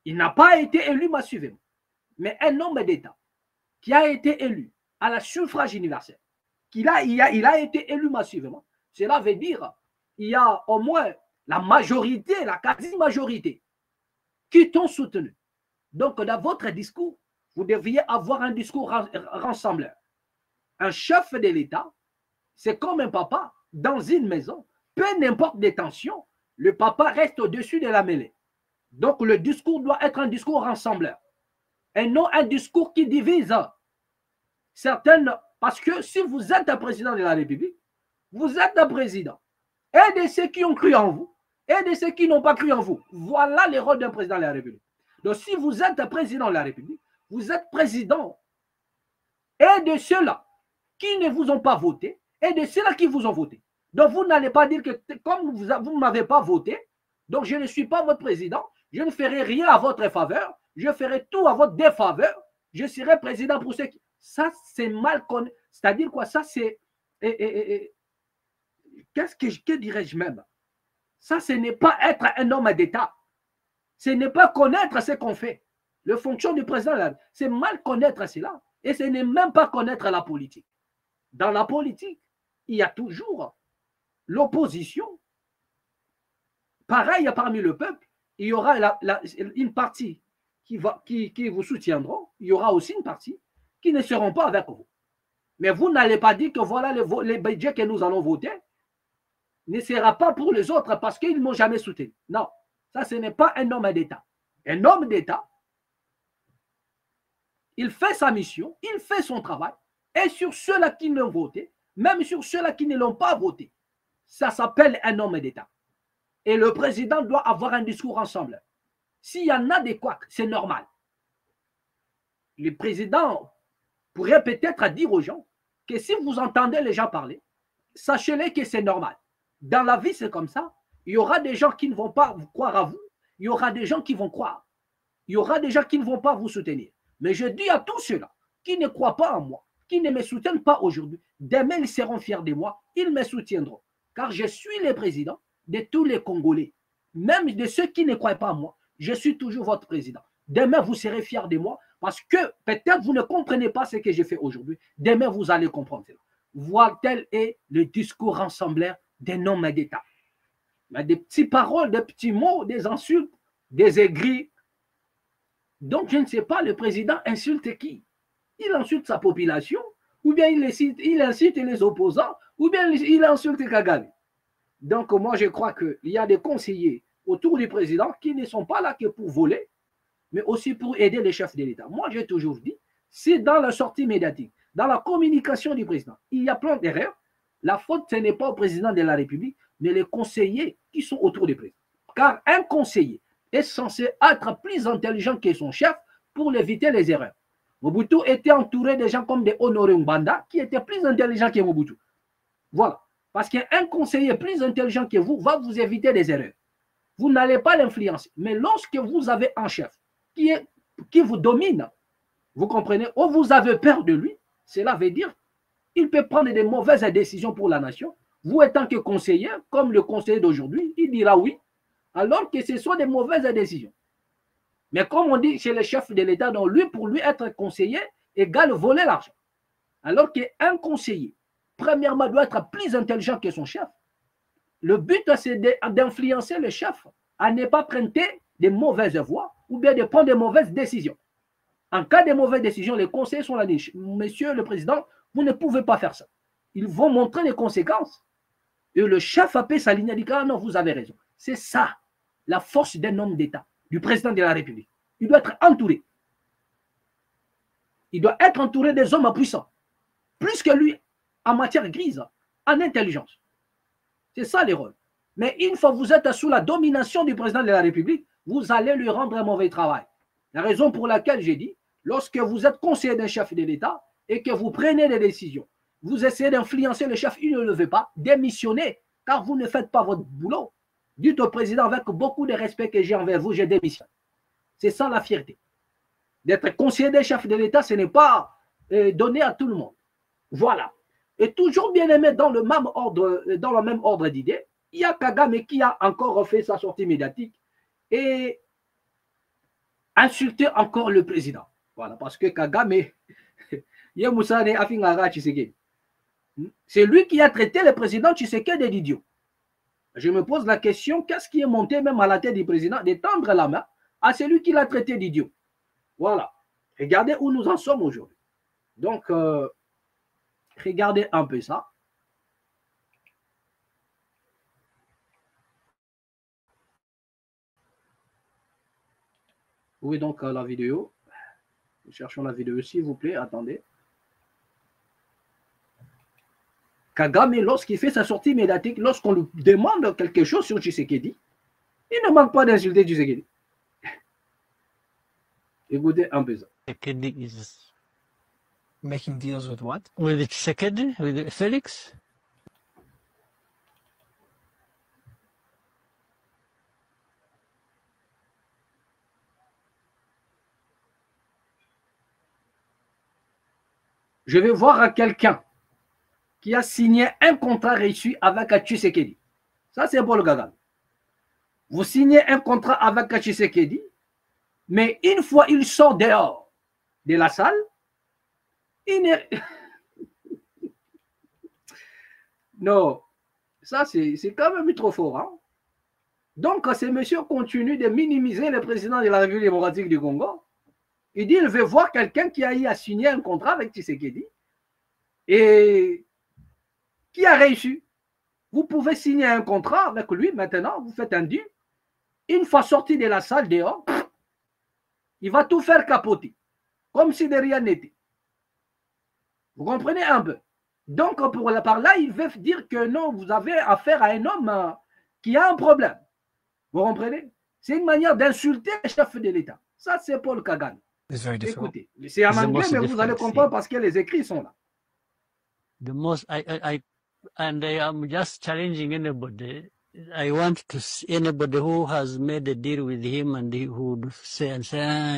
Il n'a pas été élu massivement. Mais un homme d'État qui a été élu à la suffrage universel, il a été élu massivement, cela veut dire qu'il y a au moins la majorité, la quasi-majorité qui t'ont soutenu. Donc, dans votre discours, vous devriez avoir un discours rassembleur. Un chef de l'État, c'est comme un papa dans une maison. Peu n'importe des tensions, le papa reste au-dessus de la mêlée. Donc, le discours doit être un discours rassembleur et non un discours qui divise. Certaines, parce que si vous êtes un président de la République, vous êtes un président. Et de ceux qui ont cru en vous, et de ceux qui n'ont pas cru en vous. Voilà le rôle d'un président de la République. Donc, si vous êtes un président de la République, vous êtes président et de ceux-là qui ne vous ont pas voté et de ceux-là qui vous ont voté. Donc, vous n'allez pas dire que comme vous ne m'avez pas voté, donc je ne suis pas votre président, je ne ferai rien à votre faveur, je ferai tout à votre défaveur, je serai président pour ceux qui... Ça, c'est mal connu. C'est-à-dire quoi? Ça, c'est... que dirais-je même? Ça, ce n'est pas être un homme d'État. Ce n'est pas connaître ce qu'on fait. La fonction du président, c'est mal connaître cela. Et ce n'est même pas connaître la politique. Dans la politique, il y a toujours l'opposition. Pareil, parmi le peuple, il y aura une partie qui vous soutiendront. Il y aura aussi une partie qui ne seront pas avec vous. Mais vous n'allez pas dire que voilà les budgets que nous allons voter ne sera pas pour les autres parce qu'ils ne m'ont jamais soutenu. Non, ça, ce n'est pas un homme d'État. Un homme d'État, il fait sa mission, il fait son travail, et sur ceux-là qui l'ont voté, même sur ceux-là qui ne l'ont pas voté, ça s'appelle un homme d'État. Et le président doit avoir un discours ensemble. S'il y en a des couacs, c'est normal. Le président pourrait peut-être dire aux gens que si vous entendez les gens parler, sachez-les que c'est normal. Dans la vie, c'est comme ça. Il y aura des gens qui ne vont pas croire à vous. Il y aura des gens qui vont croire. Il y aura des gens qui ne vont pas vous soutenir. Mais je dis à tous ceux-là qui ne croient pas en moi, qui ne me soutiennent pas aujourd'hui, demain ils seront fiers de moi, ils me soutiendront. Car je suis le président de tous les Congolais. Même de ceux qui ne croient pas en moi, je suis toujours votre président. Demain, vous serez fiers de moi parce que peut-être vous ne comprenez pas ce que j'ai fait aujourd'hui. Demain, vous allez comprendre cela. Voilà, tel est le discours rassembleur d'un homme d'État. Des petites paroles, des petits mots, des insultes, des aigris. Donc, je ne sais pas, le président insulte qui? Il insulte sa population, ou bien il insulte les opposants, ou bien il insulte Kagame. Donc, moi, je crois qu'il y a des conseillers autour du président qui ne sont pas là que pour voler, mais aussi pour aider les chefs de l'État. Moi, j'ai toujours dit, si dans la sortie médiatique, dans la communication du président, il y a plein d'erreurs, la faute, ce n'est pas au président de la République, mais les conseillers qui sont autour du président. Car un conseiller est censé être plus intelligent que son chef pour éviter les erreurs. Mobutu était entouré de gens comme des Honoré Mbanda qui étaient plus intelligents que Mobutu. Voilà. Parce qu'un conseiller plus intelligent que vous va vous éviter des erreurs. Vous n'allez pas l'influencer. Mais lorsque vous avez un chef qui vous domine, vous comprenez, ou vous avez peur de lui, cela veut dire qu'il peut prendre des mauvaises décisions pour la nation. Vous étant que conseiller, comme le conseiller d'aujourd'hui, il dira oui, alors que ce sont des mauvaises décisions. Mais comme on dit chez les chefs de l'État, donc lui, pour lui être conseiller, égale voler l'argent. Alors qu'un conseiller, premièrement, doit être plus intelligent que son chef. Le but, c'est d'influencer le chef à ne pas prêter de mauvaises voies ou bien de prendre de mauvaises décisions. En cas de mauvaise décision, les conseillers sont là. Monsieur le président, vous ne pouvez pas faire ça. Ils vont montrer les conséquences. Et le chef a payé sa ligne et dit, ah non, vous avez raison. C'est ça, la force d'un homme d'État, du président de la République. Il doit être entouré. Il doit être entouré des hommes puissants. Plus que lui, en matière grise, en intelligence. C'est ça les rôles. Mais une fois que vous êtes sous la domination du président de la République, vous allez lui rendre un mauvais travail. La raison pour laquelle j'ai dit, lorsque vous êtes conseiller d'un chef de l'État et que vous prenez des décisions, vous essayez d'influencer le chef, il ne le veut pas, démissionnez, car vous ne faites pas votre boulot. Dites au président avec beaucoup de respect que j'ai envers vous, j'ai démissionné. C'est ça la fierté. D'être conseiller des chefs de l'État, ce n'est pas donné à tout le monde. Voilà. Et toujours bien aimé dans le même ordre d'idées, il y a Kagame qui a encore refait sa sortie médiatique et insulté encore le président. Voilà, parce que Kagame, c'est lui qui a traité le président Tshisekedi d'idiot. Je me pose la question, qu'est-ce qui est monté même à la tête du président de tendre la main à celui qui l'a traité d'idiot? Voilà. Regardez où nous en sommes aujourd'hui. Donc, regardez un peu ça. Où est donc la vidéo? Nous cherchons la vidéo, s'il vous plaît. Attendez. Kagame, lorsqu'il fait sa sortie médiatique, lorsqu'on lui demande quelque chose sur Tshisekedi, il ne manque pas d'insulter Tshisekedi. Écoutez un peu ça. Tshisekedi is Making deals with what? with Tshisekedi, with Felix. Je vais voir à quelqu'un qui a signé un contrat reçu avec Tshisekedi. Ça, c'est Paul Kagame. Vous signez un contrat avec Tshisekedi, mais une fois il sort dehors de la salle, il n'est... Non, ça, c'est quand même trop fort. Hein? Donc, ces messieurs continuent de minimiser le président de la République démocratique du Congo. Il dit qu'il veut voir quelqu'un qui a eu à signer un contrat avec Tshisekedi et qui a réussi. Vous pouvez signer un contrat avec lui maintenant, vous faites un deal. Une fois sorti de la salle dehors, il va tout faire capoter, comme si de rien n'était. Vous comprenez un peu? Donc, par là, il veut dire que non, vous avez affaire à un homme qui a un problème. Vous comprenez? C'est une manière d'insulter le chef de l'État. Ça, c'est Paul Kagame. Écoutez, c'est en anglais, mais vous allez comprendre parce que les écrits sont là. The most, and I am just challenging anybody. I want to see anybody who has made a deal with him and who would say,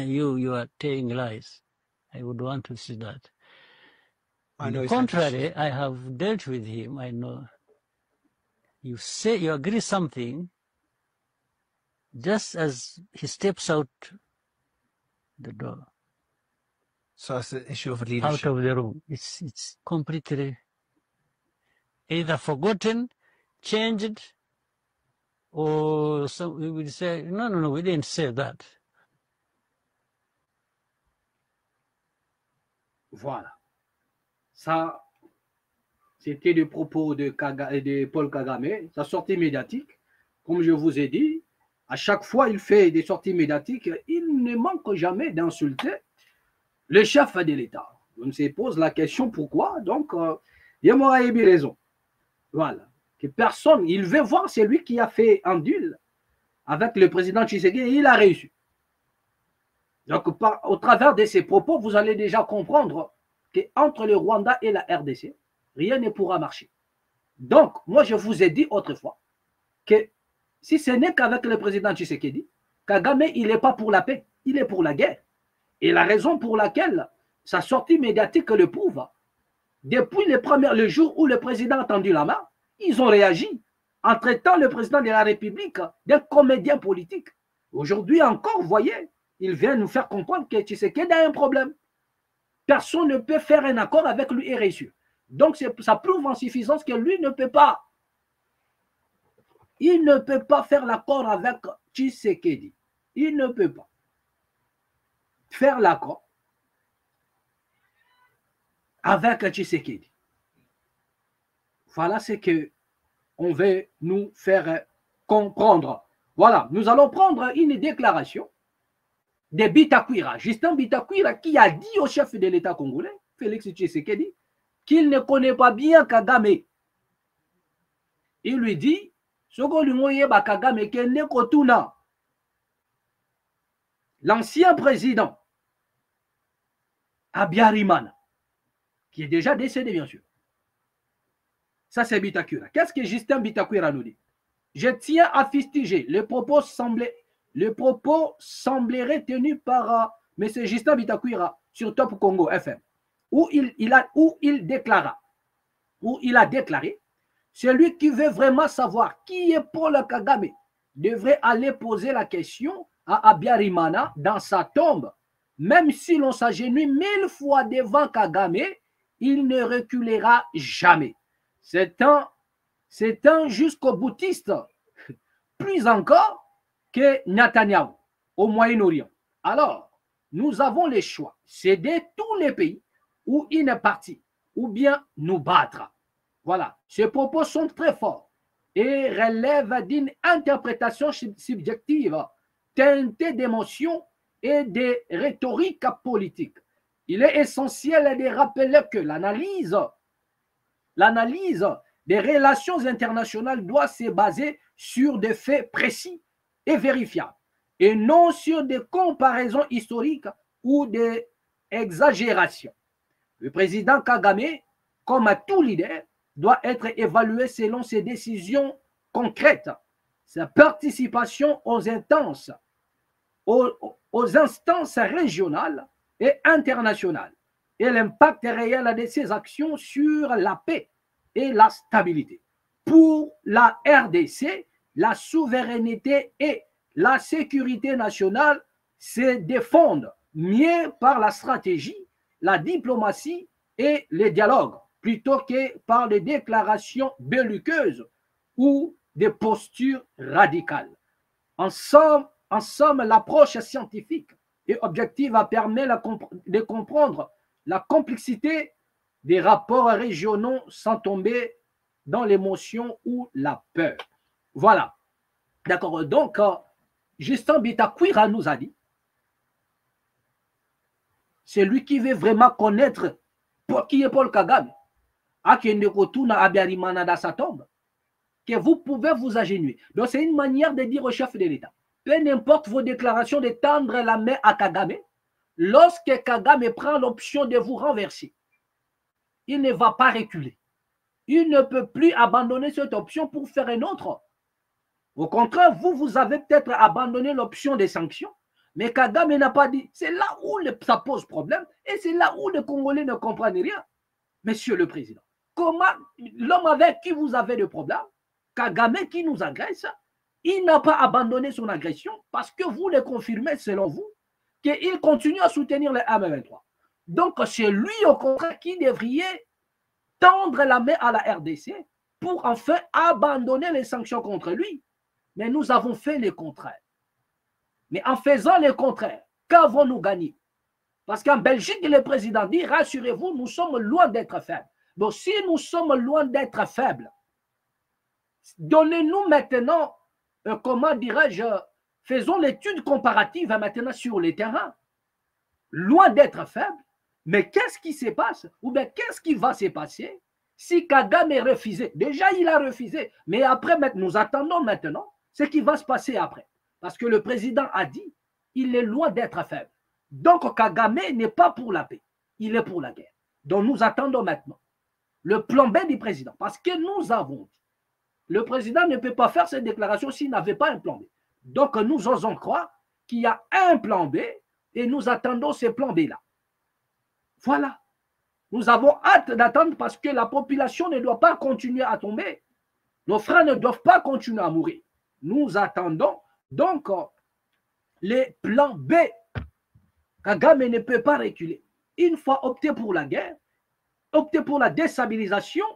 you are telling lies. I would want to see that. On the contrary, I have dealt with him. I know. You say you agree something, just as he steps out the door. So it's the issue of leadership. Out of the room. It's completely either forgotten, changed, or some we would say, no, we didn't say that. Voilà. Ça, c'était le propos de Paul Kagame, sa sortie médiatique. Comme je vous ai dit, à chaque fois il fait des sorties médiatiques, il ne manque jamais d'insulter le chef de l'État. On se pose la question pourquoi. Donc, Yamora a eu raison. Voilà. Que personne, il veut voir celui qui a fait un deal avec le président Tshisekedi et il a réussi. Donc, au travers de ces propos, vous allez déjà comprendre qu'entre le Rwanda et la RDC, rien ne pourra marcher. Donc, moi, je vous ai dit autrefois que si ce n'est qu'avec le président Tshisekedi, Kagame, il n'est pas pour la paix, il est pour la guerre. Et la raison pour laquelle sa sortie médiatique le prouve, depuis le jour où le président a tendu la main, ils ont réagi en traitant le président de la République d'un comédien politique. Aujourd'hui encore, vous voyez, il vient nous faire comprendre que Tshisekedi a un problème. Personne ne peut faire un accord avec lui et réussir. Donc, ça prouve en suffisance que lui ne peut pas. Il ne peut pas faire l'accord avec Tshisekedi. Il ne peut pas faire l'accord avec Tshisekedi. Voilà ce qu'on veut nous faire comprendre. Voilà, nous allons prendre une déclaration de Bitakwira, Justin Bitakwira, qui a dit au chef de l'État congolais, Félix Tshisekedi, qu'il ne connaît pas bien Kagame. Il lui dit, Kagame Kende Kotuna, l'ancien président Abiyarimana, qui est déjà décédé, bien sûr. Ça, c'est Bitakwira. Qu'est-ce que Justin Bitakwira nous dit? je tiens à fustiger le propos semblerait tenu par M. Justin Bitakwira sur Top Congo FM, où il a déclaré celui qui veut vraiment savoir qui est Paul Kagame devrait aller poser la question à Abiyarimana dans sa tombe. Même si l'on s'agenouille 1000 fois devant Kagame, il ne reculera jamais. C'est un jusqu'au boutiste, plus encore que Netanyahu au Moyen-Orient. Alors, nous avons le choix, céder tous les pays ou une partie, ou bien nous battre. Voilà, ces propos sont très forts et relèvent d'une interprétation subjective, teintée d'émotions et de rhétorique politique. Il est essentiel de rappeler que l'analyse des relations internationales doit se baser sur des faits précis et vérifiables, et non sur des comparaisons historiques ou des exagérations. Le président Kagame, comme à tout leader, doit être évalué selon ses décisions concrètes, sa participation aux instances régionales et internationales, et l'impact réel de ses actions sur la paix et la stabilité. Pour la RDC, la souveraineté et la sécurité nationale se défendent mieux par la stratégie, la diplomatie et le dialogue, plutôt que par des déclarations belliqueuses ou des postures radicales. En somme, l'approche scientifique et objective permet de comprendre la complexité des rapports régionaux sans tomber dans l'émotion ou la peur. Voilà. D'accord. Donc, Justin Bitakwira nous a dit, c'est lui qui veut vraiment connaître qui est Paul Kagame, dans sa tombe, que vous pouvez vous agenouiller. Donc, c'est une manière de dire au chef de l'État, peu importe vos déclarations de tendre la main à Kagame, lorsque Kagame prend l'option de vous renverser, il ne va pas reculer. Il ne peut plus abandonner cette option pour faire une autre. Au contraire, vous avez peut-être abandonné l'option des sanctions, mais Kagame n'a pas dit. C'est là où ça pose problème et c'est là où les Congolais ne comprennent rien. Monsieur le Président, comment l'homme avec qui vous avez des problèmes, Kagame qui nous agresse, il n'a pas abandonné son agression parce que vous le confirmez selon vous qu'il continue à soutenir les M23. Donc, c'est lui au contraire qui devrait tendre la main à la RDC pour enfin abandonner les sanctions contre lui. Mais nous avons fait le contraire. Mais en faisant le contraire, qu'avons-nous gagné? Parce qu'en Belgique, le président dit, rassurez-vous, nous sommes loin d'être faibles. Donc, si nous sommes loin d'être faibles, donnez-nous maintenant, comment dirais-je, faisons l'étude comparative maintenant sur le terrain. Loin d'être faibles, mais qu'est-ce qui se passe? Ou bien qu'est-ce qui va se passer si Kagame est refusé? Déjà, il a refusé, mais après, nous attendons maintenant ce qui va se passer après. Parce que le président a dit, il est loin d'être faible. Donc, Kagame n'est pas pour la paix, il est pour la guerre. Donc, nous attendons maintenant le plan B du président. Parce que nous avons dit, le président ne peut pas faire cette déclaration s'il n'avait pas un plan B. Donc, nous osons croire qu'il y a un plan B et nous attendons ce plan B-là. Voilà. Nous avons hâte d'attendre parce que la population ne doit pas continuer à tomber. Nos frères ne doivent pas continuer à mourir. Nous attendons donc les plans B. Kagame ne peut pas reculer. Une fois opté pour la guerre, opté pour la déstabilisation,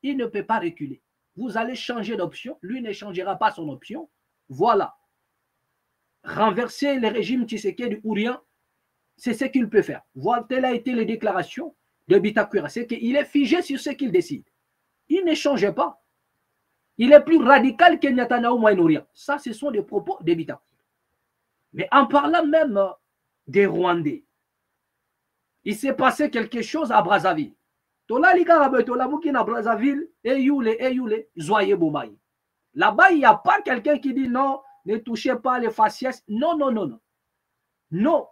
il ne peut pas reculer. Vous allez changer d'option. Lui ne changera pas son option. Voilà. Renverser le régime Tshisekedi ou rien, c'est ce qu'il peut faire. Voilà, telle a été les déclarations de Bitakwira. C'est qu'il est figé sur ce qu'il décide. Il ne change pas. Il est plus radical que Netanyahu au Moyen-Orient. Ça, ce sont des propos de Bitakwira. Mais en parlant même des Rwandais, il s'est passé quelque chose à Brazzaville. Là-bas, il n'y a pas quelqu'un qui dit non, ne touchez pas les faciès. Non, non, non, non. Non.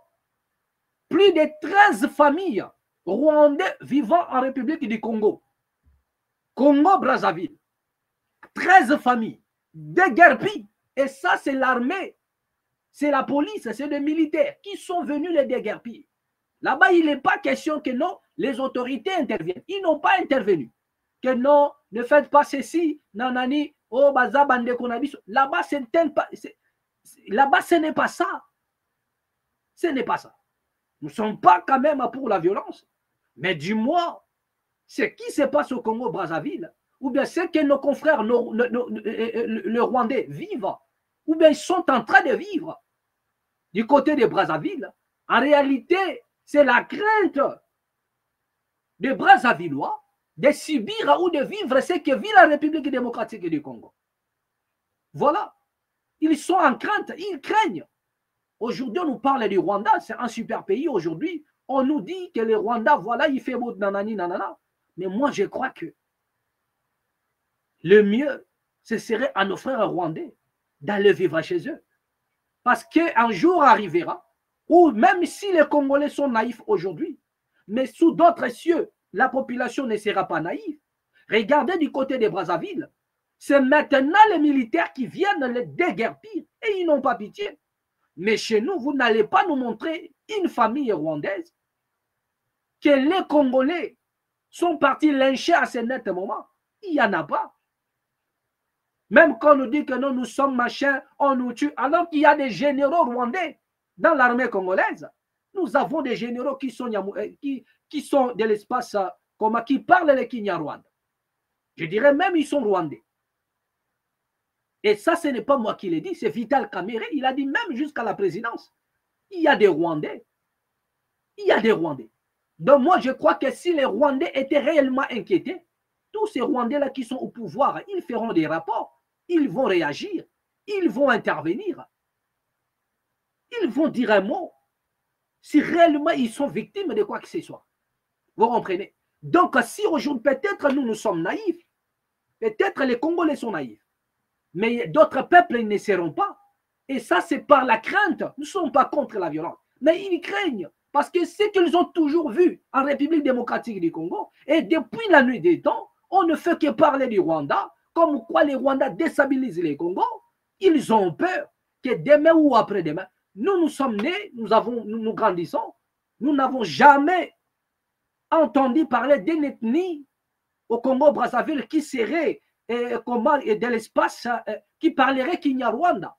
Plus de 13 familles rwandais vivant en République du Congo. Congo-Brazzaville. 13 familles. déguerpis. Et ça, c'est l'armée, c'est la police, c'est les militaires qui sont venus les déguerpir. Là-bas, il n'est pas question que non, les autorités interviennent. Ils n'ont pas intervenu. Que non, ne faites pas ceci, nanani, oh, baza, bande konabiso. Là-bas, ce n'est pas ça. Ce n'est pas ça. Nous ne sommes pas quand même pour la violence. Mais dis-moi, ce qui se passe au Congo-Brazzaville, ou bien ce que nos confrères, le Rwandais vivent, ou bien ils sont en train de vivre du côté de Brazzaville, en réalité, c'est la crainte des Brazzavillois de subir ou de vivre ce que vit la République démocratique du Congo. Voilà. Ils sont en crainte, ils craignent. Aujourd'hui, on nous parle du Rwanda, c'est un super pays. Aujourd'hui, on nous dit que le Rwanda, voilà, il fait beau nanani, nanana. Mais moi, je crois que le mieux, ce serait à nos frères rwandais d'aller vivre chez eux. Parce qu'un jour arrivera où même si les Congolais sont naïfs aujourd'hui, mais sous d'autres cieux, la population ne sera pas naïve. Regardez du côté des Brazzaville, c'est maintenant les militaires qui viennent les déguerpir et ils n'ont pas pitié. Mais chez nous, vous n'allez pas nous montrer une famille rwandaise que les Congolais sont partis lyncher à ce net moment. Il n'y en a pas. Même quand on nous dit que non, nous sommes machin, on nous tue, alors qu'il y a des généraux rwandais dans l'armée congolaise. Nous avons des généraux qui sont de l'espace, qui parlent le Kinyarwanda. Je dirais même ils sont rwandais. Et ça, ce n'est pas moi qui l'ai dit, c'est Vital Kamerhe. Il a dit même jusqu'à la présidence. Il y a des Rwandais. Il y a des Rwandais. Donc moi, je crois que si les Rwandais étaient réellement inquiétés, tous ces Rwandais-là qui sont au pouvoir, ils feront des rapports, ils vont réagir, ils vont intervenir. Ils vont dire un mot si réellement ils sont victimes de quoi que ce soit. Vous comprenez? Donc, si aujourd'hui, peut-être nous sommes naïfs, peut-être les Congolais sont naïfs, mais d'autres peuples ne seront pas. Et ça, c'est par la crainte. Nous ne sommes pas contre la violence, mais ils craignent. Parce que c'est qu'ils ont toujours vu en République démocratique du Congo, et depuis la nuit des temps, on ne fait que parler du Rwanda, comme quoi les Rwandais déstabilisent les Congos. Ils ont peur que demain ou après-demain, nous sommes nés, nous grandissons, nous n'avons jamais entendu parler d'une ethnie au Congo-Brazzaville qui serait de l'espace, qui parlerait Kinyarwanda.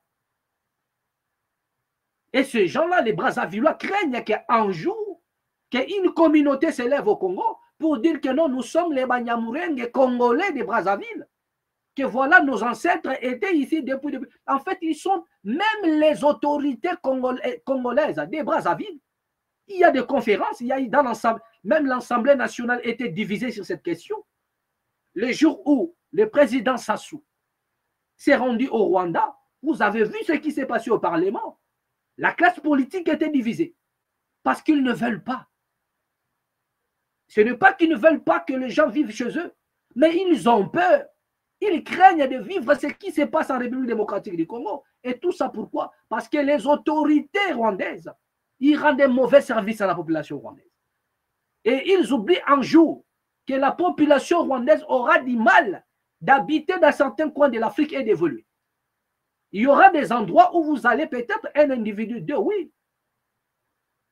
Et ces gens-là, les Brazzavillois, craignent qu'un jour, qu'une communauté s'élève au Congo pour dire que non, nous sommes les Banyamulenge congolais de Brazzaville. Que voilà, nos ancêtres étaient ici depuis. En fait, ils sont même les autorités congolaises des Brazzaville. Il y a des conférences, il y a dans l'ensemble, même l'Assemblée nationale était divisée sur cette question. Le jour où le président Sassou s'est rendu au Rwanda, vous avez vu ce qui s'est passé au Parlement. La classe politique était divisée parce qu'ils ne veulent pas. Ce n'est pas qu'ils ne veulent pas que les gens vivent chez eux, mais ils ont peur. Ils craignent de vivre ce qui se passe en République démocratique du Congo. Et tout ça pourquoi? Parce que les autorités rwandaises, ils rendent des mauvais services à la population rwandaise. Et ils oublient un jour que la population rwandaise aura du mal d'habiter dans certains coins de l'Afrique et d'évoluer. Il y aura des endroits où vous allez peut-être un individu, deux, oui.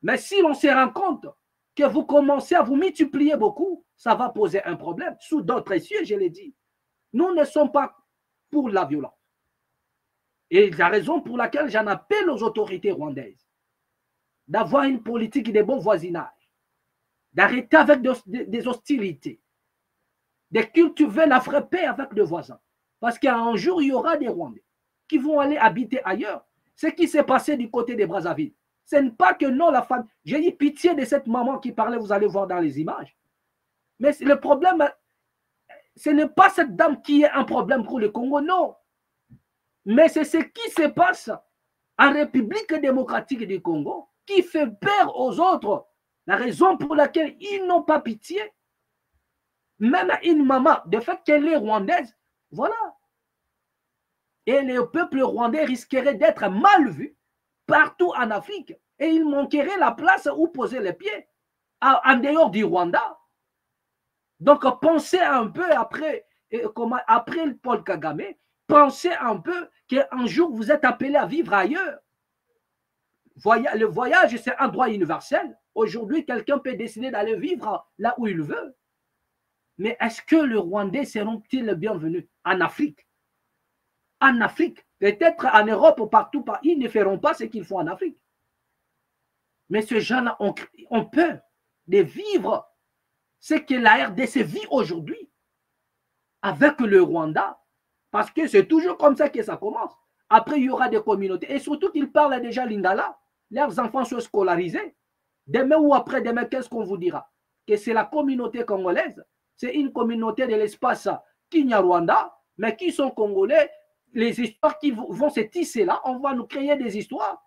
Mais si l'on se rend compte que vous commencez à vous multiplier beaucoup, ça va poser un problème. Sous d'autres cieux, je l'ai dit. Nous ne sommes pas pour la violence. Et la raison pour laquelle j'en appelle aux autorités rwandaises d'avoir une politique de bon voisinage, d'arrêter avec des hostilités, de cultiver la vraie paix avec les voisins. Parce qu'un jour, il y aura des Rwandais qui vont aller habiter ailleurs. Ce qui s'est passé du côté des Brazzaville, ce n'est pas que non, la femme. J'ai eu pitié de cette maman qui parlait, vous allez voir dans les images. Mais le problème, ce n'est pas cette dame qui est un problème pour le Congo, non. Mais c'est ce qui se passe en République démocratique du Congo qui fait peur aux autres. La raison pour laquelle ils n'ont pas pitié, même une maman, de fait qu'elle est rwandaise, voilà. Et le peuple rwandais risquerait d'être mal vu partout en Afrique. Et il manquerait la place où poser les pieds, en dehors du Rwanda. Donc pensez un peu après Paul Kagame, Pensez un peu qu'un jour, vous êtes appelé à vivre ailleurs. Le voyage, c'est un droit universel. Aujourd'hui, quelqu'un peut décider d'aller vivre là où il veut. Mais est-ce que les Rwandais seront-ils les bienvenus en Afrique? En Afrique, peut-être en Europe ou partout, ils ne feront pas ce qu'ils font en Afrique. Mais ces gens-là ont peur de vivre ce que la RDC vit aujourd'hui avec le Rwanda. Parce que c'est toujours comme ça que ça commence. Après, il y aura des communautés. Et surtout qu'ils parlent déjà lingala. Leurs enfants sont scolarisés. Demain ou après-demain, qu'est-ce qu'on vous dira? Que c'est la communauté congolaise. C'est une communauté de l'espace Kinyarwanda, mais qui sont congolais. Les histoires qui vont se tisser là, on va nous créer des histoires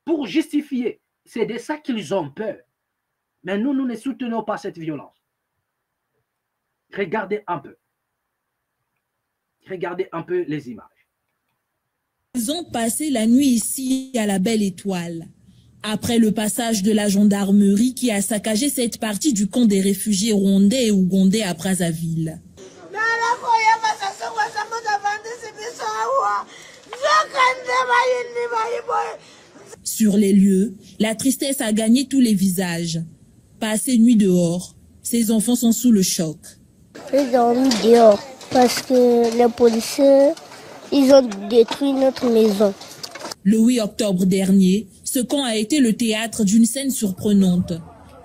pour justifier. C'est de ça qu'ils ont peur. Mais nous ne soutenons pas cette violence. Regardez un peu. Regardez un peu les images. Ils ont passé la nuit ici à la Belle Étoile. Après le passage de la gendarmerie qui a saccagé cette partie du camp des réfugiés rwandais et ougandais à Brazzaville. Sur les lieux, la tristesse a gagné tous les visages. Passé nuit dehors, ces enfants sont sous le choc. J'ai dormi dehors parce que les policiers, ils ont détruit notre maison. Le 8 octobre dernier, ce camp a été le théâtre d'une scène surprenante.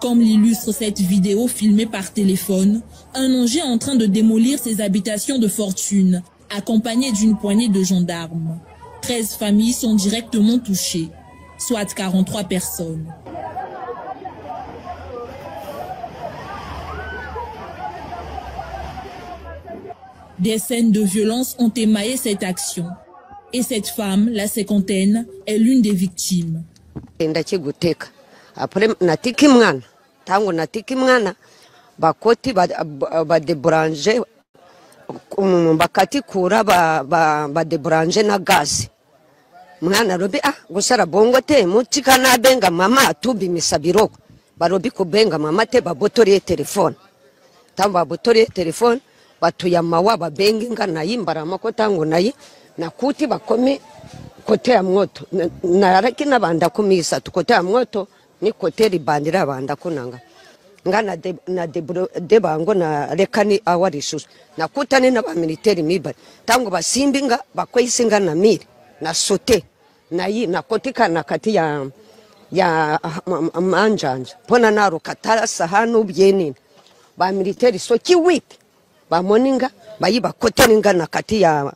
Comme l'illustre cette vidéo filmée par téléphone, un engin en train de démolir ses habitations de fortune, accompagné d'une poignée de gendarmes. 13 familles sont directement touchées, soit 43 personnes. Des scènes de violence ont émaillé cette action. Et cette femme, la cinquantaine, est l'une des victimes. Après, natiki mwana, tangu natiki mwana, bakoti ba débrancher, bakati kura ba débrancher na gaz. Mwana robi gusara bongo te mutika na benga mama atubi misabiro. Barobi kubenga mama te babotori telefone. Tamba babotori telefone, batuyama wa babengi ngana yimbara makotango nayi. Na kuti bakome kote ya mwoto na raki na banda kumisa tukote ya mwoto ni kote ribandira banda kunanga ngana na debango na rekani awarisusu na kutane na ba military miba tango basimbinga bakweyisinga na miri na sote na yi na kotika na kati ya manjanja pona naro katara sahanu byeni ba military so kiwiti ba moninga bayiba koteninga na kati ya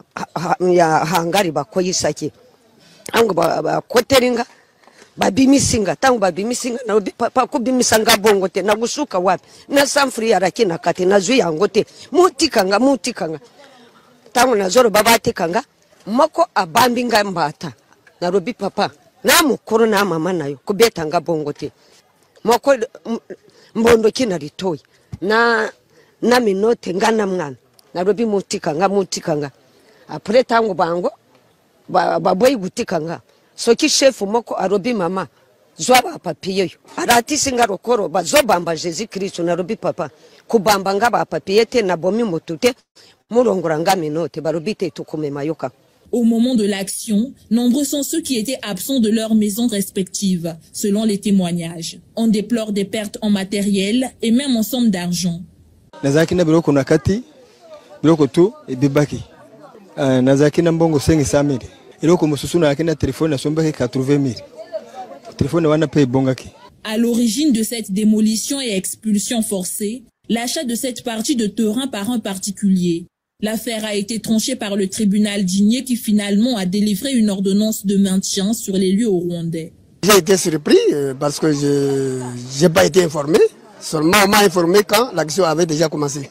hangari bakoyisaki ango bakoteringa babimisinga tangu babimisinga na papa kubimisanga bongo te na gusuka wapi na samfri ya rakina kati na zuya ngote mutikanga tangu na zoro babatikanga mako abambinga mbata na robi papa na mukuru na mama nayo kubetanga bongo te mako mbondo kina litoi na minote ngana mwana na robi mutikanga apre tangu bango baboyi gutikanga soki chef moko arobi mama zwaba papiye arati singa rokoro bazobamba Jésus Christ na robi papa kubamba ngaba papiye te na bomi motute murongora ngaminote barobite tukume mayoka. Au moment de l'action, nombreux sont ceux qui étaient absents de leurs maisons respectives, selon les témoignages. On déplore des pertes en matériel et même en somme d'argent. Nazaki na biloko nakati biloko tu ebibaki nazaki na mbongo 500,000 iloko mususu na akina telefone nasombaki 80,000 telefone wana pe bongaki. À l'origine de cette démolition et expulsion forcée, l'achat de cette partie de terrain par un particulier. L'affaire a été tranchée par le tribunal d'Igné qui finalement a délivré une ordonnance de maintien sur les lieux au Rwandais. J'ai été surpris parce que je n'ai pas été informé. Seulement on m'a informé quand l'action avait déjà commencé.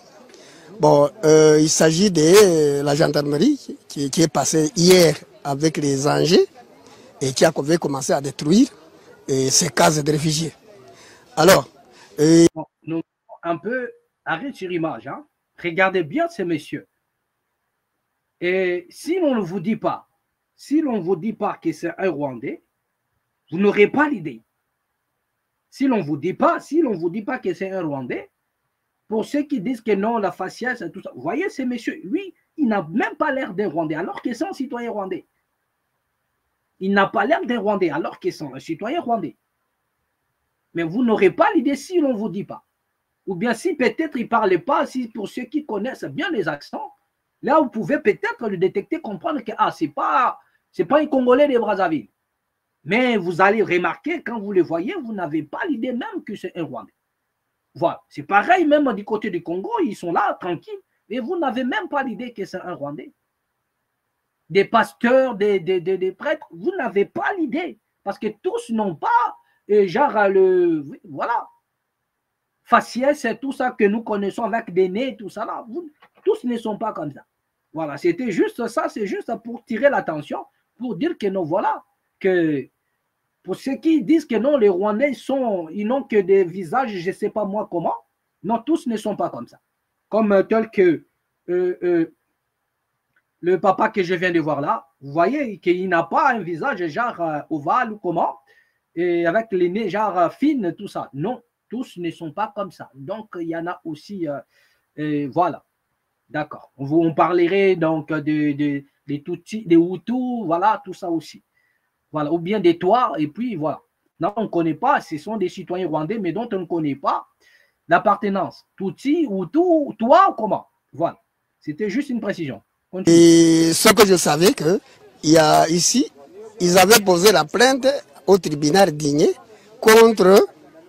Bon, il s'agit de la gendarmerie qui est passée hier avec les engins et qui avait commencé à détruire ces cases de réfugiés. Alors, nous, un peu, arrête sur image, hein? Regardez bien ces messieurs. Et si l'on ne vous dit pas, que c'est un Rwandais, vous n'aurez pas l'idée. Si l'on vous dit pas que c'est un Rwandais, pour ceux qui disent que non, la faciès, tout ça, vous voyez, ces messieurs, lui, il n'a même pas l'air d'un Rwandais, alors qu'ils sont un citoyen rwandais. Il n'a pas l'air d'un Rwandais, alors qu'ils sont un citoyen rwandais. Mais vous n'aurez pas l'idée si l'on ne vous dit pas. Ou bien si peut-être il ne parlait pas, si pour ceux qui connaissent bien les accents, là vous pouvez peut-être le détecter, comprendre que ah, c'est pas un Congolais de Brazzaville. Mais vous allez remarquer, quand vous le voyez, vous n'avez pas l'idée même que c'est un Rwandais. Voilà, c'est pareil même du côté du Congo, ils sont là, tranquilles, mais vous n'avez même pas l'idée que c'est un Rwandais. Des pasteurs, des prêtres, vous n'avez pas l'idée, parce que tous n'ont pas, genre, voilà, faciès, c'est tout ça que nous connaissons avec des nez, tout ça là, tous ne sont pas comme ça. Voilà, c'était juste ça, c'est juste pour tirer l'attention, pour dire que non, voilà, que pour ceux qui disent que non, les Rwandais ils n'ont que des visages, je ne sais pas moi comment, non, tous ne sont pas comme ça. Comme tel que le papa que je viens de voir là, vous voyez qu'il n'a pas un visage genre ovale ou comment, et avec les nez genre fines, tout ça. Non, tous ne sont pas comme ça. Donc, il y en a aussi, voilà. D'accord. On parlerait donc des Tutsis, des Hutus, voilà, tout ça aussi. Voilà, ou bien des Toits, et puis voilà. Non, on ne connaît pas, ce sont des citoyens rwandais, mais dont on ne connaît pas l'appartenance. Tutsi, Hutu, Toit, comment. Voilà. C'était juste une précision. Continue. Et ce que je savais, que il y a ici, ils avaient posé la plainte au tribunal d'Igné contre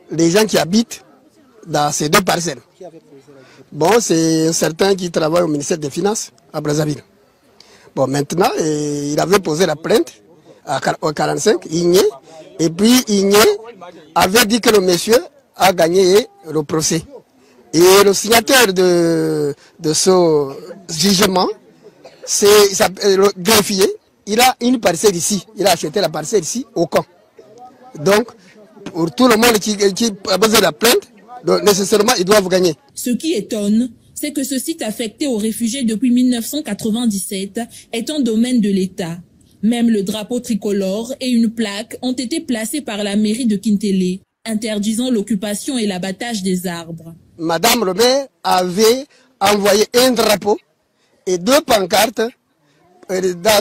les gens qui habitent dans ces deux parcelles. Bon, c'est un certain qui travaille au ministère des Finances à Brazzaville. Bon, maintenant, il avait posé la plainte au 45, Igné, et puis Igné avait dit que le monsieur a gagné le procès. Et le signataire de ce jugement, c'est le greffier, il a une parcelle ici, il a acheté la parcelle ici au camp. Donc, pour tout le monde qui a besoin de la plainte, donc nécessairement, ils doivent gagner. Ce qui étonne, c'est que ce site affecté aux réfugiés depuis 1997 est un domaine de l'État. Même le drapeau tricolore et une plaque ont été placés par la mairie de Kintélé, interdisant l'occupation et l'abattage des arbres. Madame le maire avait envoyé un drapeau et deux pancartes.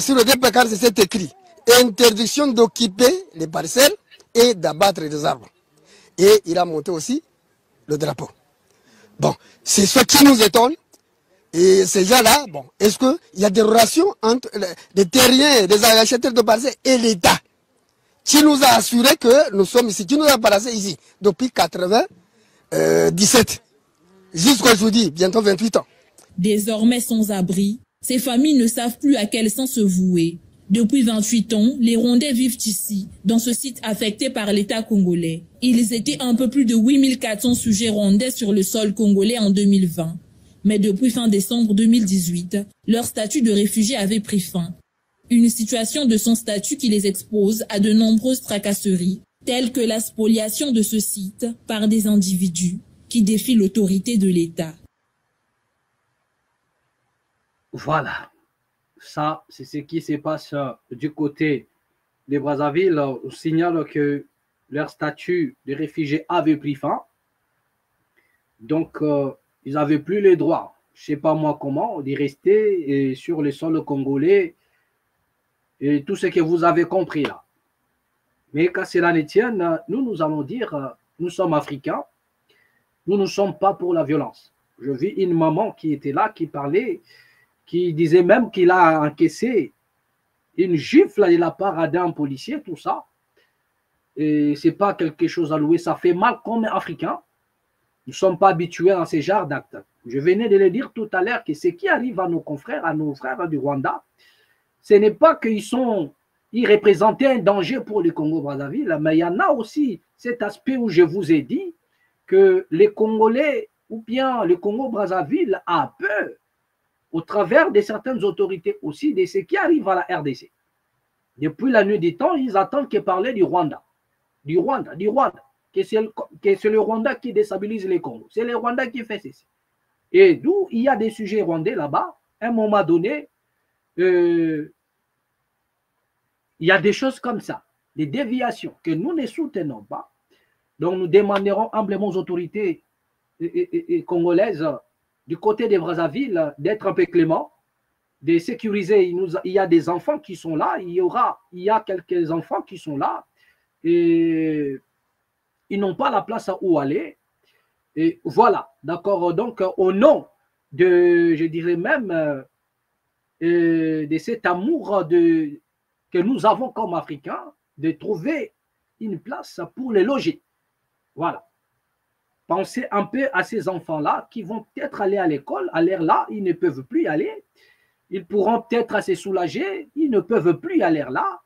Sur les deux pancartes, c'est écrit « Interdiction d'occuper les parcelles et d'abattre les arbres ». Et il a monté aussi le drapeau. Bon, c'est ce qui nous étonne. Et ces gens-là, bon, est-ce qu'il y a des relations entre les terriens, les acheteurs de parcelles et l'État qui nous a assuré que nous sommes ici, qui nous a placés ici depuis 97 jusqu'à aujourd'hui, bientôt 28 ans. Désormais sans abri, ces familles ne savent plus à quel sens se vouer. Depuis 28 ans, les Rwandais vivent ici, dans ce site affecté par l'État congolais. Ils étaient un peu plus de 8400 sujets rwandais sur le sol congolais en 2020. Mais depuis fin décembre 2018, leur statut de réfugié avait pris fin. Une situation de son statut qui les expose à de nombreuses tracasseries, telles que la spoliation de ce site par des individus qui défient l'autorité de l'État. Voilà. Ça, c'est ce qui se passe du côté de Brazzaville. On signale que leur statut de réfugié avait pris fin. Donc, ils n'avaient plus les droits, je ne sais pas moi comment, d'y rester sur le sol congolais et tout ce que vous avez compris là. Mais qu'à cela ne tienne, nous allons dire, nous sommes africains, nous ne sommes pas pour la violence. Je vis une maman qui était là, qui parlait, qui disait même qu'il a encaissé une gifle de la part d'un policier, tout ça. Et ce n'est pas quelque chose à louer, ça fait mal comme Africains. Nous ne sommes pas habitués à ces genres d'actes. Je venais de le dire tout à l'heure que ce qui arrive à nos confrères, à nos frères du Rwanda, ce n'est pas qu'ils représentaient un danger pour le Congo-Brazzaville, mais il y en a aussi cet aspect où je vous ai dit que les Congolais ou bien le Congo-Brazzaville a peur au travers de certaines autorités aussi de ce qui arrive à la RDC. Depuis la nuit du temps, ils attendent que parler du Rwanda. Que c'est le Rwanda qui déstabilise les Congos. C'est le Rwanda qui fait ceci. Et d'où il y a des sujets rwandais là-bas, à un moment donné, il y a des choses comme ça, des déviations que nous ne soutenons pas. Donc nous demanderons humblement aux autorités et congolaises du côté des Brazzaville d'être un peu clément, de sécuriser. Il y a des enfants qui sont là, il y a quelques enfants qui sont là et ils n'ont pas la place où aller. Et voilà, d'accord. Donc, au nom de, je dirais même, de cet amour que nous avons comme Africains, de trouver une place pour les loger. Voilà. Pensez un peu à ces enfants-là qui vont peut-être aller à l'école. À l'air là, ils ne peuvent plus y aller. Ils pourront peut-être se soulager. Ils ne peuvent plus y aller là.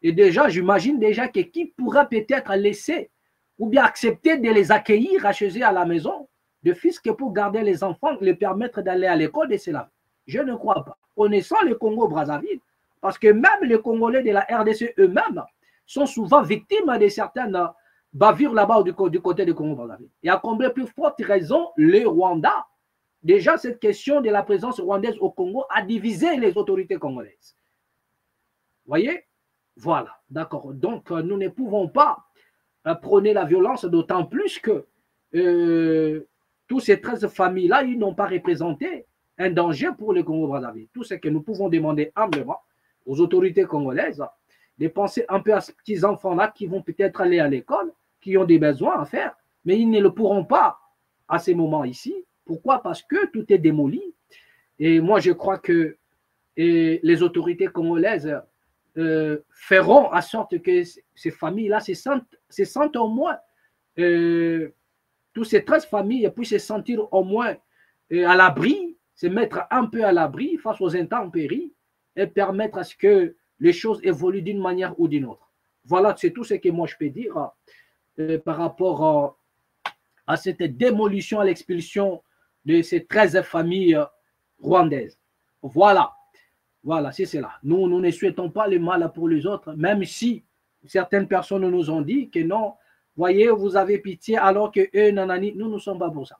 Et déjà, j'imagine déjà que qui pourra peut-être laisser ou bien accepter de les accueillir chez eux à la maison de fisc pour garder les enfants, les permettre d'aller à l'école et cela. Je ne crois pas. Connaissant le Congo-Brazzaville, parce que même les Congolais de la RDC eux-mêmes sont souvent victimes de certaines bavures là-bas du côté du Congo-Brazzaville. Et à combien plus forte raison, le Rwanda, déjà cette question de la présence rwandaise au Congo a divisé les autorités congolaises. Vous voyez? Voilà, d'accord. Donc, nous ne pouvons pas prôner la violence, d'autant plus que tous ces 13 familles-là, ils n'ont pas représenté un danger pour le Congo-Brazzaville. Tout ce que nous pouvons demander humblement aux autorités congolaises, de penser un peu à ces petits enfants-là qui vont peut-être aller à l'école, qui ont des besoins à faire, mais ils ne le pourront pas à ces moments ici. Pourquoi? Parce que tout est démoli. Et moi, je crois que les autorités congolaises feront en sorte que ces familles-là se sentent au moins, tous ces 13 familles puissent se sentir au moins à l'abri, se mettre un peu à l'abri face aux intempéries et permettre à ce que les choses évoluent d'une manière ou d'une autre. Voilà, c'est tout ce que moi je peux dire par rapport à cette démolition, à l'expulsion de ces 13 familles rwandaises. Voilà. Voilà, c'est cela. Nous ne souhaitons pas le mal pour les autres, même si certaines personnes nous ont dit que non, voyez, vous avez pitié alors que eux, nanani, nous ne sommes pas pour ça.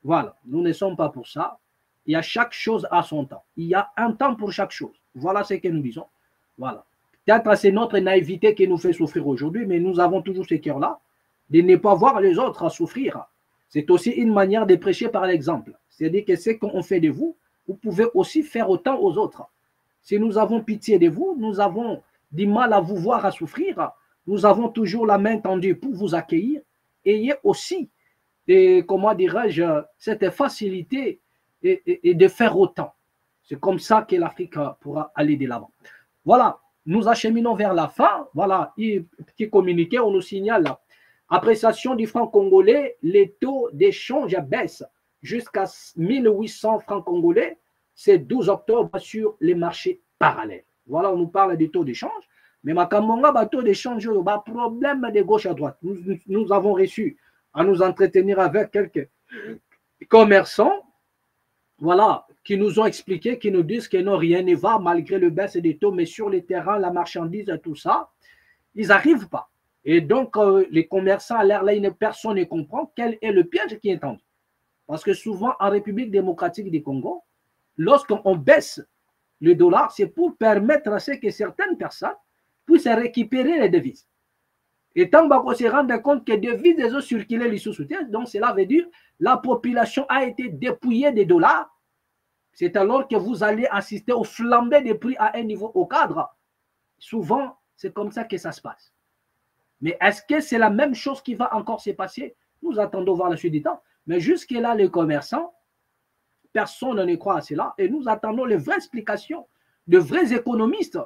Voilà, nous ne sommes pas pour ça. Il y a chaque chose à son temps. Il y a un temps pour chaque chose. Voilà ce que nous disons. Voilà. Peut-être c'est notre naïveté qui nous fait souffrir aujourd'hui, mais nous avons toujours ce cœur-là de ne pas voir les autres souffrir. C'est aussi une manière de prêcher par l'exemple. C'est-à-dire que ce qu'on fait de vous, vous pouvez aussi faire autant aux autres. Si nous avons pitié de vous, nous avons du mal à vous voir à souffrir, nous avons toujours la main tendue pour vous accueillir. Ayez aussi, comment dirais-je, cette facilité et de faire autant. C'est comme ça que l'Afrique pourra aller de l'avant. Voilà, nous acheminons vers la fin. Voilà, petit communiqué, on nous signale appréciation du franc congolais, les taux d'échange baissent jusqu'à 1800 francs congolais. C'est 12 octobre sur les marchés parallèles. Voilà, on nous parle des taux d'échange. Mais Makamanga, taux d'échange, problème de gauche à droite. Nous avons réussi à nous entretenir avec quelques commerçants, voilà, qui nous ont expliqué, qui nous disent que non, rien ne va malgré le baisse des taux, mais sur les terrains, la marchandise, tout ça, ils n'arrivent pas. Et donc, les commerçants, à l'air là, personne ne comprend quel est le piège qui est tendu. Parce que souvent, en République démocratique du Congo, lorsqu'on baisse le dollar, c'est pour permettre à ce que certaines personnes puissent récupérer les devises. Et tant qu'on se rend compte que les devises ont circulé les sous-soutiens, donc cela veut dire que la population a été dépouillée des dollars. C'est alors que vous allez assister au flambé des prix à un niveau au cadre. Souvent, c'est comme ça que ça se passe. Mais est-ce que c'est la même chose qui va encore se passer? Nous attendons voir la suite du temps. Mais jusque-là, les commerçants, personne ne croit à cela et nous attendons les vraies explications de vrais économistes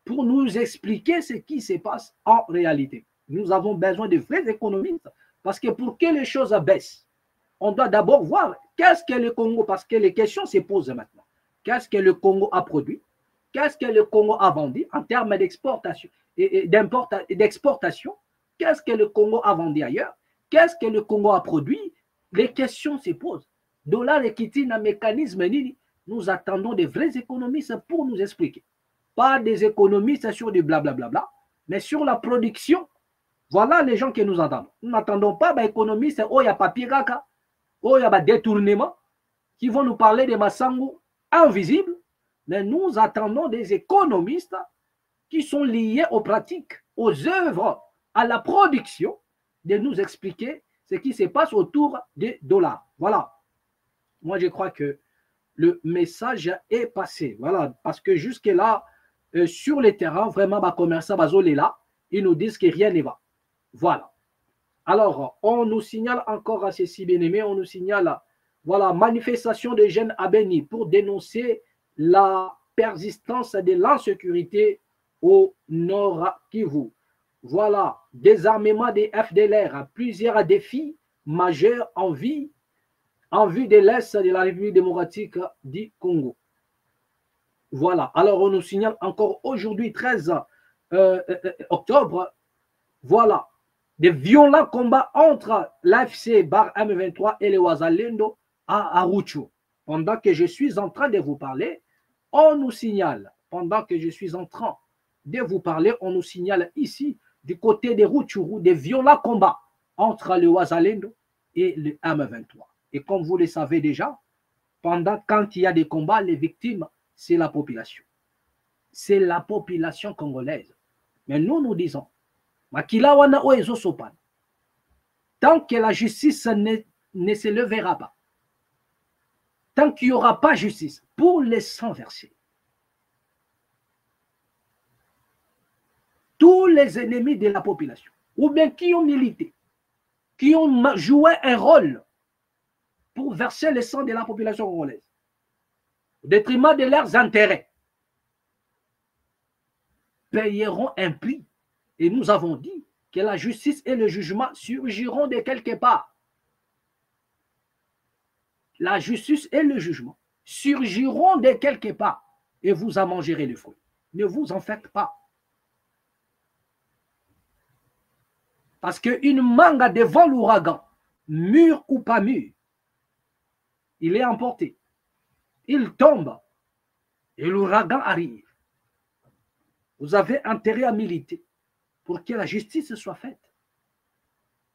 pour nous expliquer ce qui se passe en réalité. Nous avons besoin de vrais économistes parce que pour que les choses baissent, on doit d'abord voir qu'est-ce que le Congo, parce que les questions se posent maintenant. Qu'est-ce que le Congo a produit? Qu'est-ce que le Congo a vendu en termes d'exportation et d'exportation? Qu'est-ce que le Congo a vendu ailleurs? Qu'est-ce que le Congo a produit? Les questions se posent. Dollar et Kitty, un mécanisme, nous attendons des vrais économistes pour nous expliquer. Pas des économistes sur du blablabla, mais sur la production. Voilà les gens que nous entendons. Nous n'attendons pas des économistes, oh, il y a papier caca, oh, il y a détournement, qui vont nous parler de Massangou invisibles, mais nous attendons des économistes qui sont liés aux pratiques, aux œuvres, à la production, de nous expliquer ce qui se passe autour des dollars. Voilà. Moi, je crois que le message est passé. Voilà, parce que jusque-là, sur les terrains, vraiment, les commerçants, là, ils nous disent que rien ne va. Voilà. Alors, on nous signale encore à ceci, bien-aimés, on nous signale, voilà, manifestation des jeunes à Beni pour dénoncer la persistance de l'insécurité au Nord Kivu. Voilà, désarmement des FDLR, plusieurs défis majeurs en vue de l'Est de la République démocratique du Congo. Voilà, alors on nous signale encore aujourd'hui, 13 octobre, voilà, des violents combats entre l'AFC Bar M23 et les Wazalendo à Aruchu. Pendant que je suis en train de vous parler, on nous signale, pendant que je suis en train de vous parler, on nous signale ici, du côté des Rutshuru, des violents combats entre le Wazalendo et le M23. Et comme vous le savez déjà, quand il y a des combats, les victimes, c'est la population. C'est la population congolaise. Mais nous disons, tant que la justice ne se levera pas, tant qu'il n'y aura pas justice pour les sangs versés, tous les ennemis de la population, ou bien qui ont milité, qui ont joué un rôle pour verser le sang de la population congolaise, au détriment de leurs intérêts, payeront un prix. Et nous avons dit que la justice et le jugement surgiront de quelque part. La justice et le jugement surgiront de quelque part et vous en mangerez le fruit. Ne vous en faites pas. Parce qu'une mangue devant l'ouragan, mûr ou pas mûr, il est emporté. Il tombe et l'ouragan arrive. Vous avez intérêt à militer pour que la justice soit faite.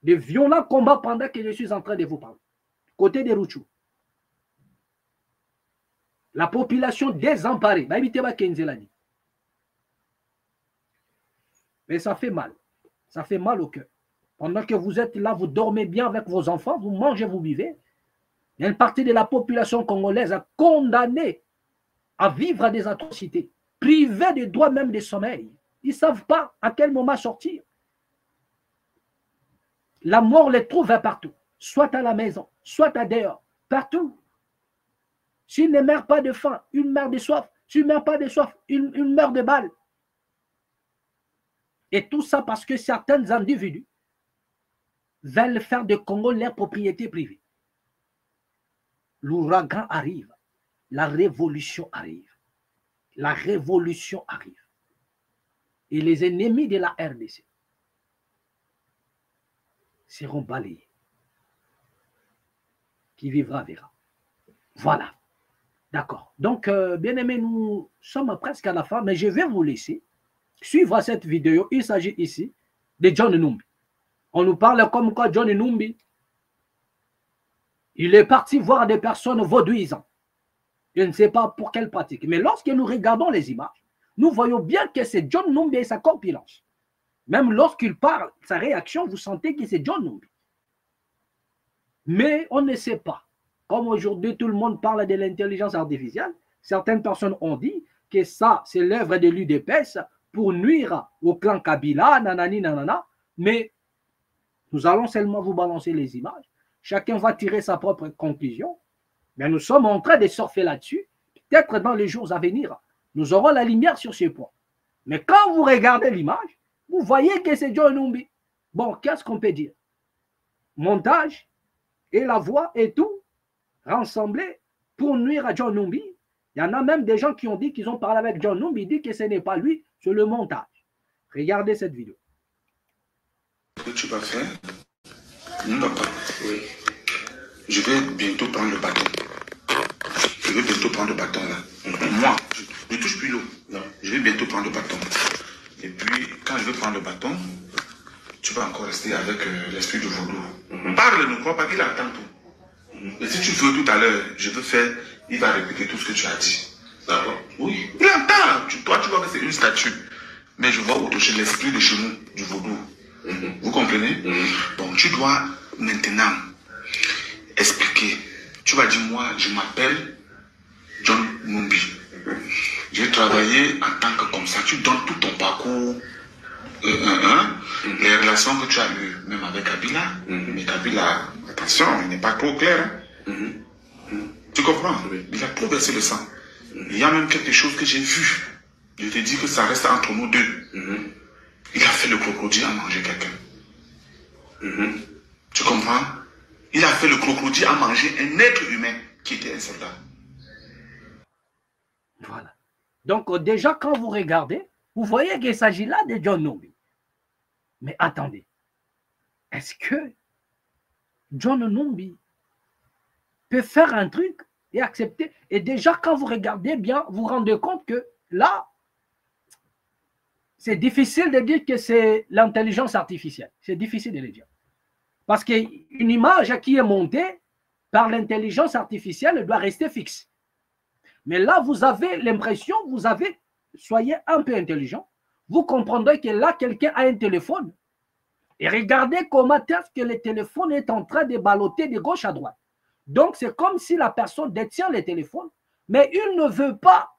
De violents combats pendant que je suis en train de vous parler. Côté des Rutshuru. La population désemparée. Mais ça fait mal. Ça fait mal au cœur. Pendant que vous êtes là, vous dormez bien avec vos enfants, vous mangez, vous vivez. Il y a une partie de la population congolaise condamnée à vivre à des atrocités, privée des droits même de sommeil. Ils ne savent pas à quel moment sortir. La mort les trouve partout, soit à la maison, soit à dehors, partout. S'ils ne meurent pas de faim, une meurt de soif. S'ils ne meurent pas de soif, une meurt de balle. Et tout ça parce que certains individus veulent faire de Congo leur propriété privée. L'ouragan arrive. La révolution arrive. La révolution arrive. Et les ennemis de la RDC seront balayés. Qui vivra verra. Voilà. D'accord. Donc, bien aimés, nous sommes presque à la fin, mais je vais vous laisser suivre cette vidéo. Il s'agit ici de John Numbi. On nous parle comme quoi John Numbi, il est parti voir des personnes vaudouisantes. Je ne sais pas pour quelle pratique. Mais lorsque nous regardons les images, nous voyons bien que c'est John Numbi et sa compilance. Même lorsqu'il parle, sa réaction, vous sentez que c'est John Numbi. Mais on ne sait pas. Comme aujourd'hui, tout le monde parle de l'intelligence artificielle, certaines personnes ont dit que ça, c'est l'œuvre de l'UDPS pour nuire au clan Kabila, nanani, nanana. Mais nous allons seulement vous balancer les images. Chacun va tirer sa propre conclusion. Mais nous sommes en train de surfer là-dessus. Peut-être dans les jours à venir, nous aurons la lumière sur ce point. Mais quand vous regardez l'image, vous voyez que c'est John Numbi. Bon, qu'est-ce qu'on peut dire? Montage et la voix et tout rassemblés pour nuire à John Numbi. Il y en a même des gens qui ont dit qu'ils ont parlé avec John Numbi, dit que ce n'est pas lui, c'est le montage. Regardez cette vidéo. Ce que tu vas faire, papa, oui. Je vais bientôt prendre le bâton. Je vais bientôt prendre le bâton là. Moi, je ne touche plus l'eau. Je vais bientôt prendre le bâton. Et puis, quand je vais prendre le bâton, tu vas encore rester avec l'esprit du vaudou. Parle, ne crois pas qu'il attend tout. Et si tu veux tout à l'heure, je veux faire, il va répéter tout ce que tu as dit. D'accord? Oui. Il entend. Toi, tu vois que c'est une statue. Mais je vois au-dessus l'esprit de chez nous, du vaudou. Vous comprenez? Donc tu dois maintenant expliquer. Tu vas dire, moi, je m'appelle John Numbi. J'ai travaillé en tant que comme ça. Tu donnes tout ton parcours, les relations que tu as eues, même avec Kabila. Mais Kabila, attention, il n'est pas trop clair. Tu comprends? Il a trop versé le sang. Il y a même quelque chose que j'ai vu. Je te dis que ça reste entre nous deux. Il a fait le crocodile à manger quelqu'un. Tu comprends? Il a fait le crocodile à manger un être humain qui était un soldat. Voilà. Donc déjà, quand vous regardez, vous voyez qu'il s'agit là de John Numbi. Mais attendez, est-ce que John Numbi peut faire un truc et accepter? Et déjà, quand vous regardez bien, vous vous rendez compte que là, c'est difficile de dire que c'est l'intelligence artificielle. C'est difficile de le dire. Parce qu'une image qui est montée par l'intelligence artificielle doit rester fixe. Mais là, vous avez l'impression, soyez un peu intelligent, vous comprendrez que là, quelqu'un a un téléphone. Et regardez comment est-ce que le téléphone est en train de balloter de gauche à droite. Donc, c'est comme si la personne détient le téléphone, mais il ne veut pas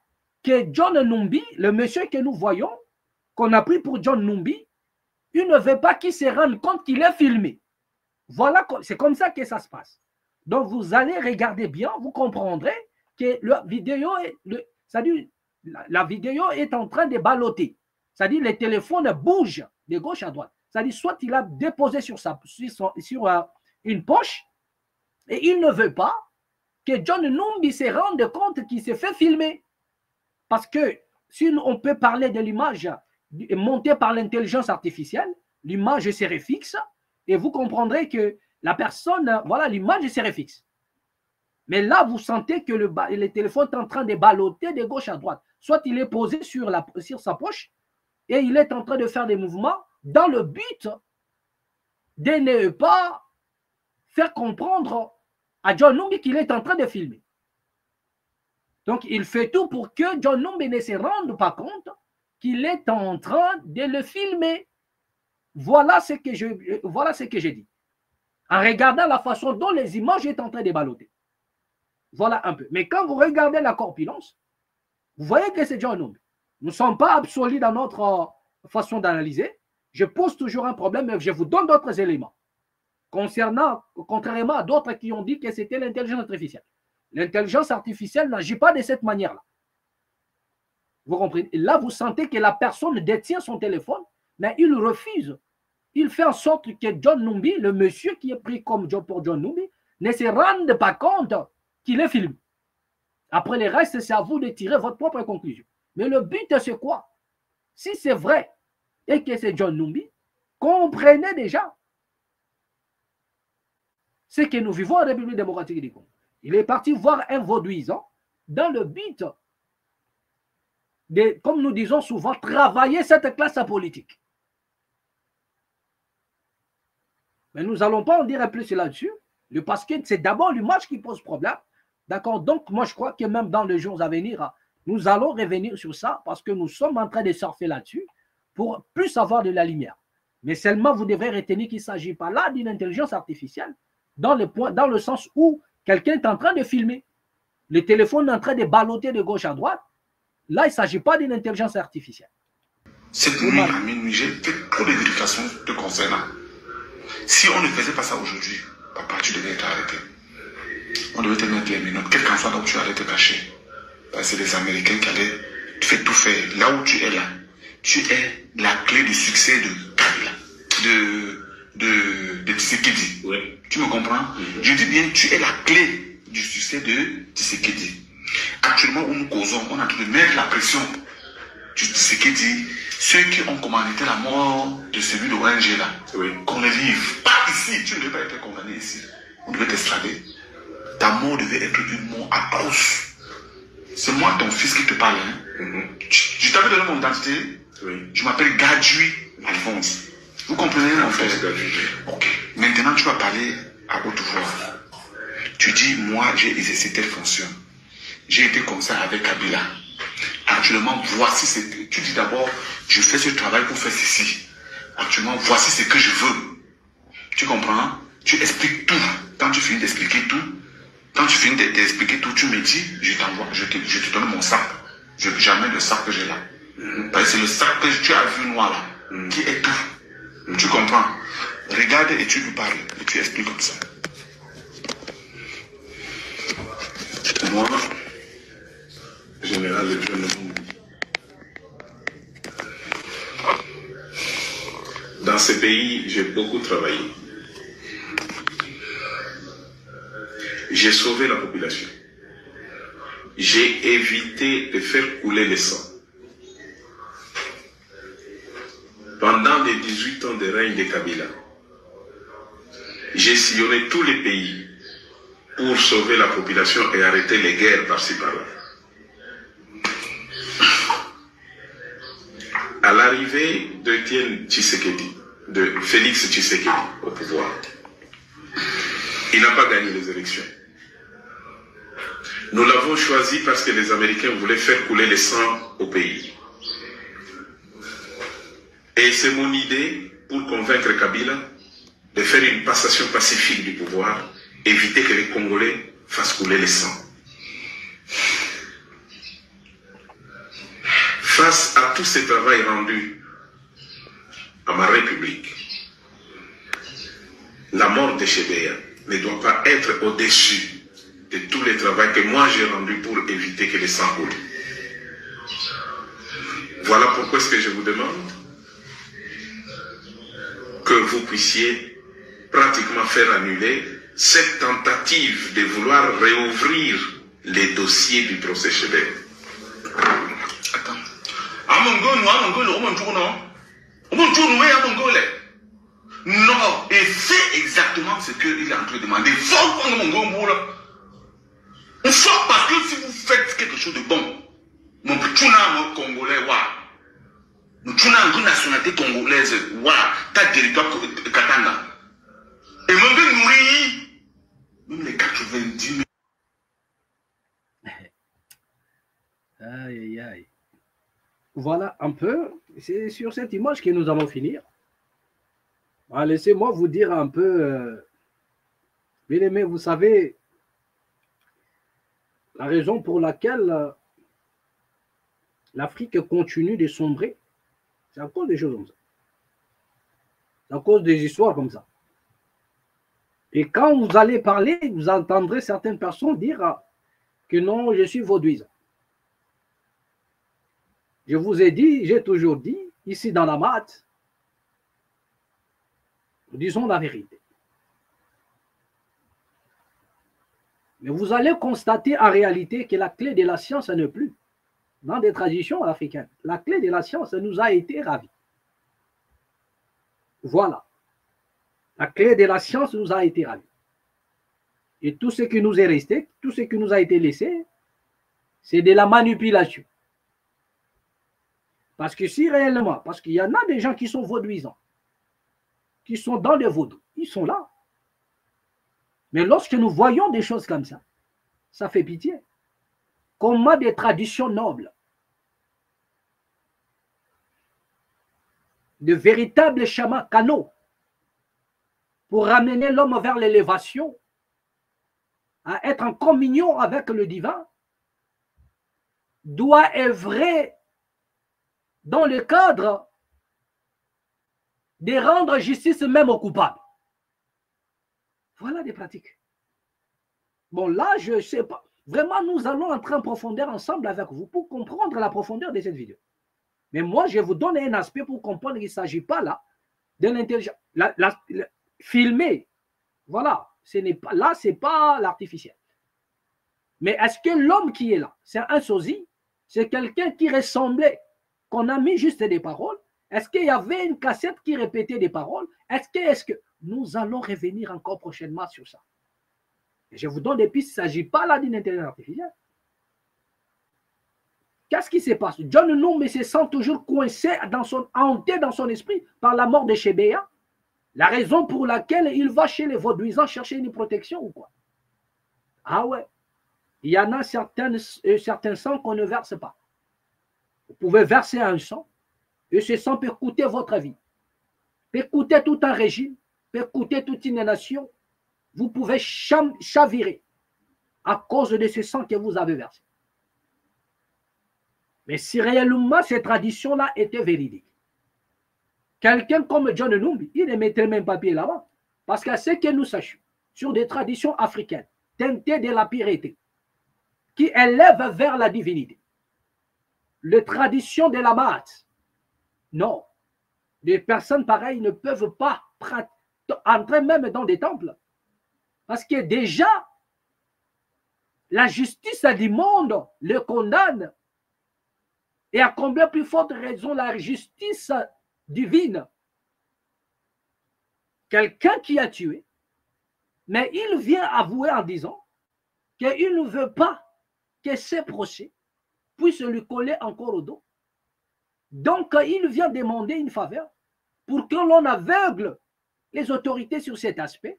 que John Numbi, le monsieur que nous voyons, qu'on a pris pour John Numbi, il ne veut pas qu'il se rende compte qu'il est filmé. Voilà, c'est comme ça que ça se passe. Donc, vous allez regarder bien, vous comprendrez que la vidéo est en train de balloter. C'est-à-dire le téléphone bouge de gauche à droite. C'est-à-dire soit il a déposé sur une poche et il ne veut pas que John Numbi se rende compte qu'il s'est fait filmer. Parce que si on peut parler de l'image montée par l'intelligence artificielle, l'image serait fixe et vous comprendrez que la personne, voilà, l'image serait fixe. Mais là, vous sentez que le téléphone est en train de balloter de gauche à droite. Soit il est posé sur sa poche et il est en train de faire des mouvements dans le but de ne pas faire comprendre à John Numbi qu'il est en train de filmer. Donc, il fait tout pour que John Numbi ne se rende pas compte qu'il est en train de le filmer. Voilà ce que j'ai dit. En regardant la façon dont les images sont en train de balloter. Voilà un peu. Mais quand vous regardez la corpulence, vous voyez que c'est John Numbi. Nous ne sommes pas absolus dans notre façon d'analyser. Je pose toujours un problème, mais je vous donne d'autres éléments. Contrairement à d'autres qui ont dit que c'était l'intelligence artificielle. L'intelligence artificielle n'agit pas de cette manière-là. Vous comprenez? Et là, vous sentez que la personne détient son téléphone, mais il refuse. Il fait en sorte que John Numbi, le monsieur qui est pris comme job pour John Numbi, ne se rende pas compte qu'il est filmé. Après le reste, c'est à vous de tirer votre propre conclusion. Mais le but, c'est quoi? Si c'est vrai et que c'est John Numbi, comprenez déjà ce que nous vivons en République démocratique du Congo. Il est parti voir un vaudouisant dans le but de, comme nous disons souvent, travailler cette classe politique. Mais nous n'allons pas en dire plus là-dessus, parce que c'est d'abord l'image qui pose problème. D'accord? Donc, moi, je crois que même dans les jours à venir, nous allons revenir sur ça parce que nous sommes en train de surfer là-dessus pour plus avoir de la lumière. Mais seulement, vous devrez retenir qu'il ne s'agit pas là d'une intelligence artificielle dans le sens où quelqu'un est en train de filmer. Le téléphone est en train de balloter de gauche à droite. Là, il ne s'agit pas d'une intelligence artificielle. Cette nuit, à minuit, j'ai fait trop de vérifications te concernant. Si on ne faisait pas ça aujourd'hui, papa, tu devais être arrêté. On devait te mettre les minutes, quel qu'en soit donc tu allais te cacher. Parce que c'est les Américains qui allaient tout faire. Là où tu es là, tu es la clé du succès de Kabila, de Tshisekedi. Oui. Tu me comprends? Je dis bien, tu es la clé du succès de Tshisekedi. Actuellement, où nous causons, on a train de mettre la pression du Tshisekedi. Ceux qui ont commandité la mort de celui de ONG là, oui, qu'on le livre. Pas ici, tu ne devais pas être condamné ici. On devait t'extrader. Ta mort devait être une mort atroce. C'est moi ton fils qui te parle. Hein? Je t'avais donné mon identité. Oui. Je m'appelle Gadjui Alphonse. Vous comprenez mon frère? Ok. Maintenant tu vas parler à haute voix. Tu dis, moi j'ai exercé telle fonction. J'ai été comme ça avec Kabila. Actuellement, voici ce que... Tu dis d'abord, je fais ce travail pour faire ceci. Actuellement, voici ce que je veux. Tu comprends? Tu expliques tout. Quand tu finis d'expliquer tout, tu me dis, je t'envoie, je te donne mon sac. J'amène le sac que j'ai là. Parce que c'est le sac que tu as vu noir là, qui est tout. Tu comprends? Regarde et tu lui parles. Et tu expliques comme ça. Moi, général de John Lumumba, dans ce pays, j'ai beaucoup travaillé. J'ai sauvé la population. J'ai évité de faire couler le sang. Pendant les 18 ans de règne de Kabila, j'ai sillonné tous les pays pour sauver la population et arrêter les guerres par-ci par-là. À l'arrivée d'Etienne Tshisekedi, de Félix Tshisekedi au pouvoir, il n'a pas gagné les élections. Nous l'avons choisi parce que les Américains voulaient faire couler le sang au pays. Et c'est mon idée pour convaincre Kabila de faire une passation pacifique du pouvoir, éviter que les Congolais fassent couler le sang. Face à tout ce travail rendu à ma République, la mort de Chebea ne doit pas être au-dessus de tout le travail que moi j'ai rendu pour éviter que le sang coule. Voilà pourquoi est-ce que je vous demande que vous puissiez pratiquement faire annuler cette tentative de vouloir réouvrir les dossiers du procès Chebea. Attends. Non, et c'est exactement ce qu'il est en train de demander. Faut parce que si vous faites quelque chose de bon, mon tchuna congolais, mon tchuna une nationalité congolaise, t'as territoire Katanga. Et mon gars nourrit, même les 90 000. Aïe, aïe, aïe. Voilà un peu, c'est sur cette image que nous allons finir. Laissez-moi vous dire un peu, bien aimé, vous savez, la raison pour laquelle l'Afrique continue de sombrer, c'est à cause des choses comme ça. C'est à cause des histoires comme ça. Et quand vous allez parler, vous entendrez certaines personnes dire que non, je suis vaudouisant. Je vous ai dit, j'ai toujours dit, ici dans la maths, disons la vérité. Mais vous allez constater en réalité que la clé de la science n'est plus dans des traditions africaines. La clé de la science nous a été ravie. Voilà. La clé de la science nous a été ravie. Et tout ce qui nous est resté, tout ce qui nous a été laissé, c'est de la manipulation. Parce que si réellement, parce qu'il y en a des gens qui sont vaudouisants, qui sont dans le vaudou, ils sont là. Mais lorsque nous voyons des choses comme ça fait pitié. Comment des traditions nobles, de véritables chamans canaux, pour ramener l'homme vers l'élévation, à être en communion avec le divin, doit œuvrer dans le cadre de rendre justice même aux coupables. Voilà des pratiques. Bon, là, je ne sais pas. Vraiment, nous allons entrer en profondeur ensemble avec vous pour comprendre la profondeur de cette vidéo. Mais moi, je vous donne un aspect pour comprendre qu'il ne s'agit pas là de l'intelligence. Filmer, voilà, ce n'est pas, là, ce n'est pas l'artificiel. Mais est-ce que l'homme qui est là, c'est un sosie, c'est quelqu'un qui ressemblait, qu'on a mis juste des paroles? Est-ce qu'il y avait une cassette qui répétait des paroles? Est-ce que nous allons revenir encore prochainement sur ça? Et je vous donne des pistes, il ne s'agit pas là d'une intelligence artificielle. Qu'est-ce qui se passe? John Lumumba se sent toujours coincé, hanté dans son esprit par la mort de Chebea. La raison pour laquelle il va chez les vaudouisants chercher une protection ou quoi? Ah ouais, il y en a certains sangs qu'on ne verse pas. Vous pouvez verser un sang et ce sang peut coûter votre vie, peut coûter tout un régime, peut coûter toute une nation. Vous pouvez chavirer à cause de ce sang que vous avez versé. Mais si réellement ces traditions-là étaient véridiques, quelqu'un comme John Numbi, il ne mettrait même pas pied là-bas. Parce qu'à ce que nous sachions, sur des traditions africaines, teintées de la piété, qui élèvent vers la divinité, les traditions de la maths, non, des personnes pareilles ne peuvent pas entrer même dans des temples. Parce que déjà, la justice du monde le condamne. Et à combien plus forte raison la justice divine. Quelqu'un qui a tué, mais il vient avouer en disant qu'il ne veut pas que ces procès puissent lui coller encore au dos. Donc, il vient demander une faveur pour que l'on aveugle les autorités sur cet aspect,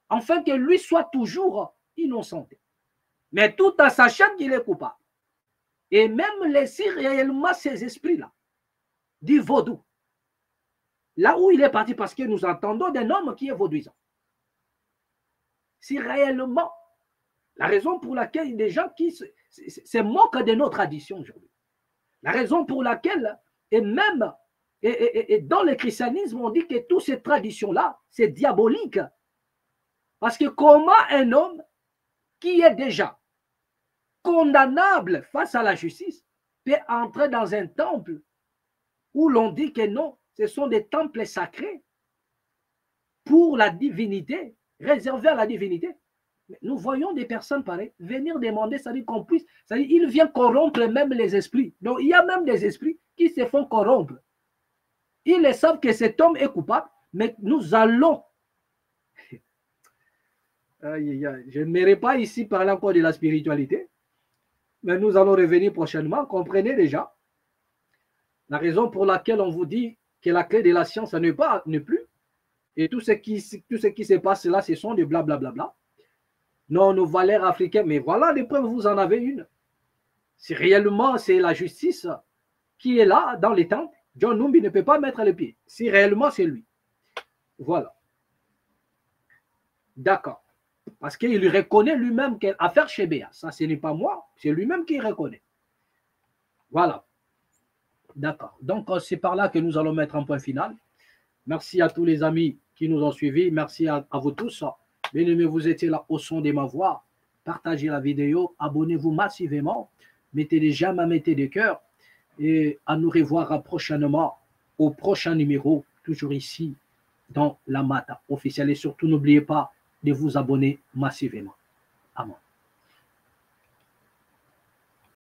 afin que lui soit toujours innocenté. Mais tout en sachant qu'il est coupable. Et même laisser réellement ces esprits-là, du vaudou, là où il est parti, parce que nous entendons d'un homme qui est vaudouisant. Si réellement, la raison pour laquelle des gens qui se moquent de nos traditions aujourd'hui, la raison pour laquelle, et même et dans le christianisme, on dit que toutes ces traditions-là, c'est diabolique. Parce que comment un homme qui est déjà condamnable face à la justice peut entrer dans un temple où l'on dit que non, ce sont des temples sacrés pour la divinité, réservés à la divinité. Nous voyons des personnes pareilles venir demander, c'est-à-dire qu'on puisse, c'est-à-dire il vient corrompre même les esprits. Donc il y a même des esprits qui se font corrompre. Ils savent que cet homme est coupable, mais nous allons. Je n'aimerais pas ici parler encore de la spiritualité, mais nous allons revenir prochainement. Comprenez déjà la raison pour laquelle on vous dit que la clé de la science n'est plus. Et tout ce qui se passe là, ce sont des blablabla. Non, nos valeurs africaines, mais voilà les preuves, vous en avez une. Si réellement c'est la justice qui est là dans les temples, John Numbi ne peut pas mettre les pieds. Si réellement c'est lui. Voilà. D'accord. Parce qu'il reconnaît lui-même qu'elle a affaire chez Béa. Ça, ce n'est pas moi, c'est lui-même qui reconnaît. Voilà. D'accord. Donc, c'est par là que nous allons mettre un point final. Merci à tous les amis qui nous ont suivis. Merci à vous tous. Bien aimé, vous étiez là au son de ma voix. Partagez la vidéo. Abonnez-vous massivement. Mettez des j'aime, mettez des cœurs. Et à nous revoir prochainement au prochain numéro, toujours ici dans la Mata officielle. Et surtout, n'oubliez pas de vous abonner massivement. Amen.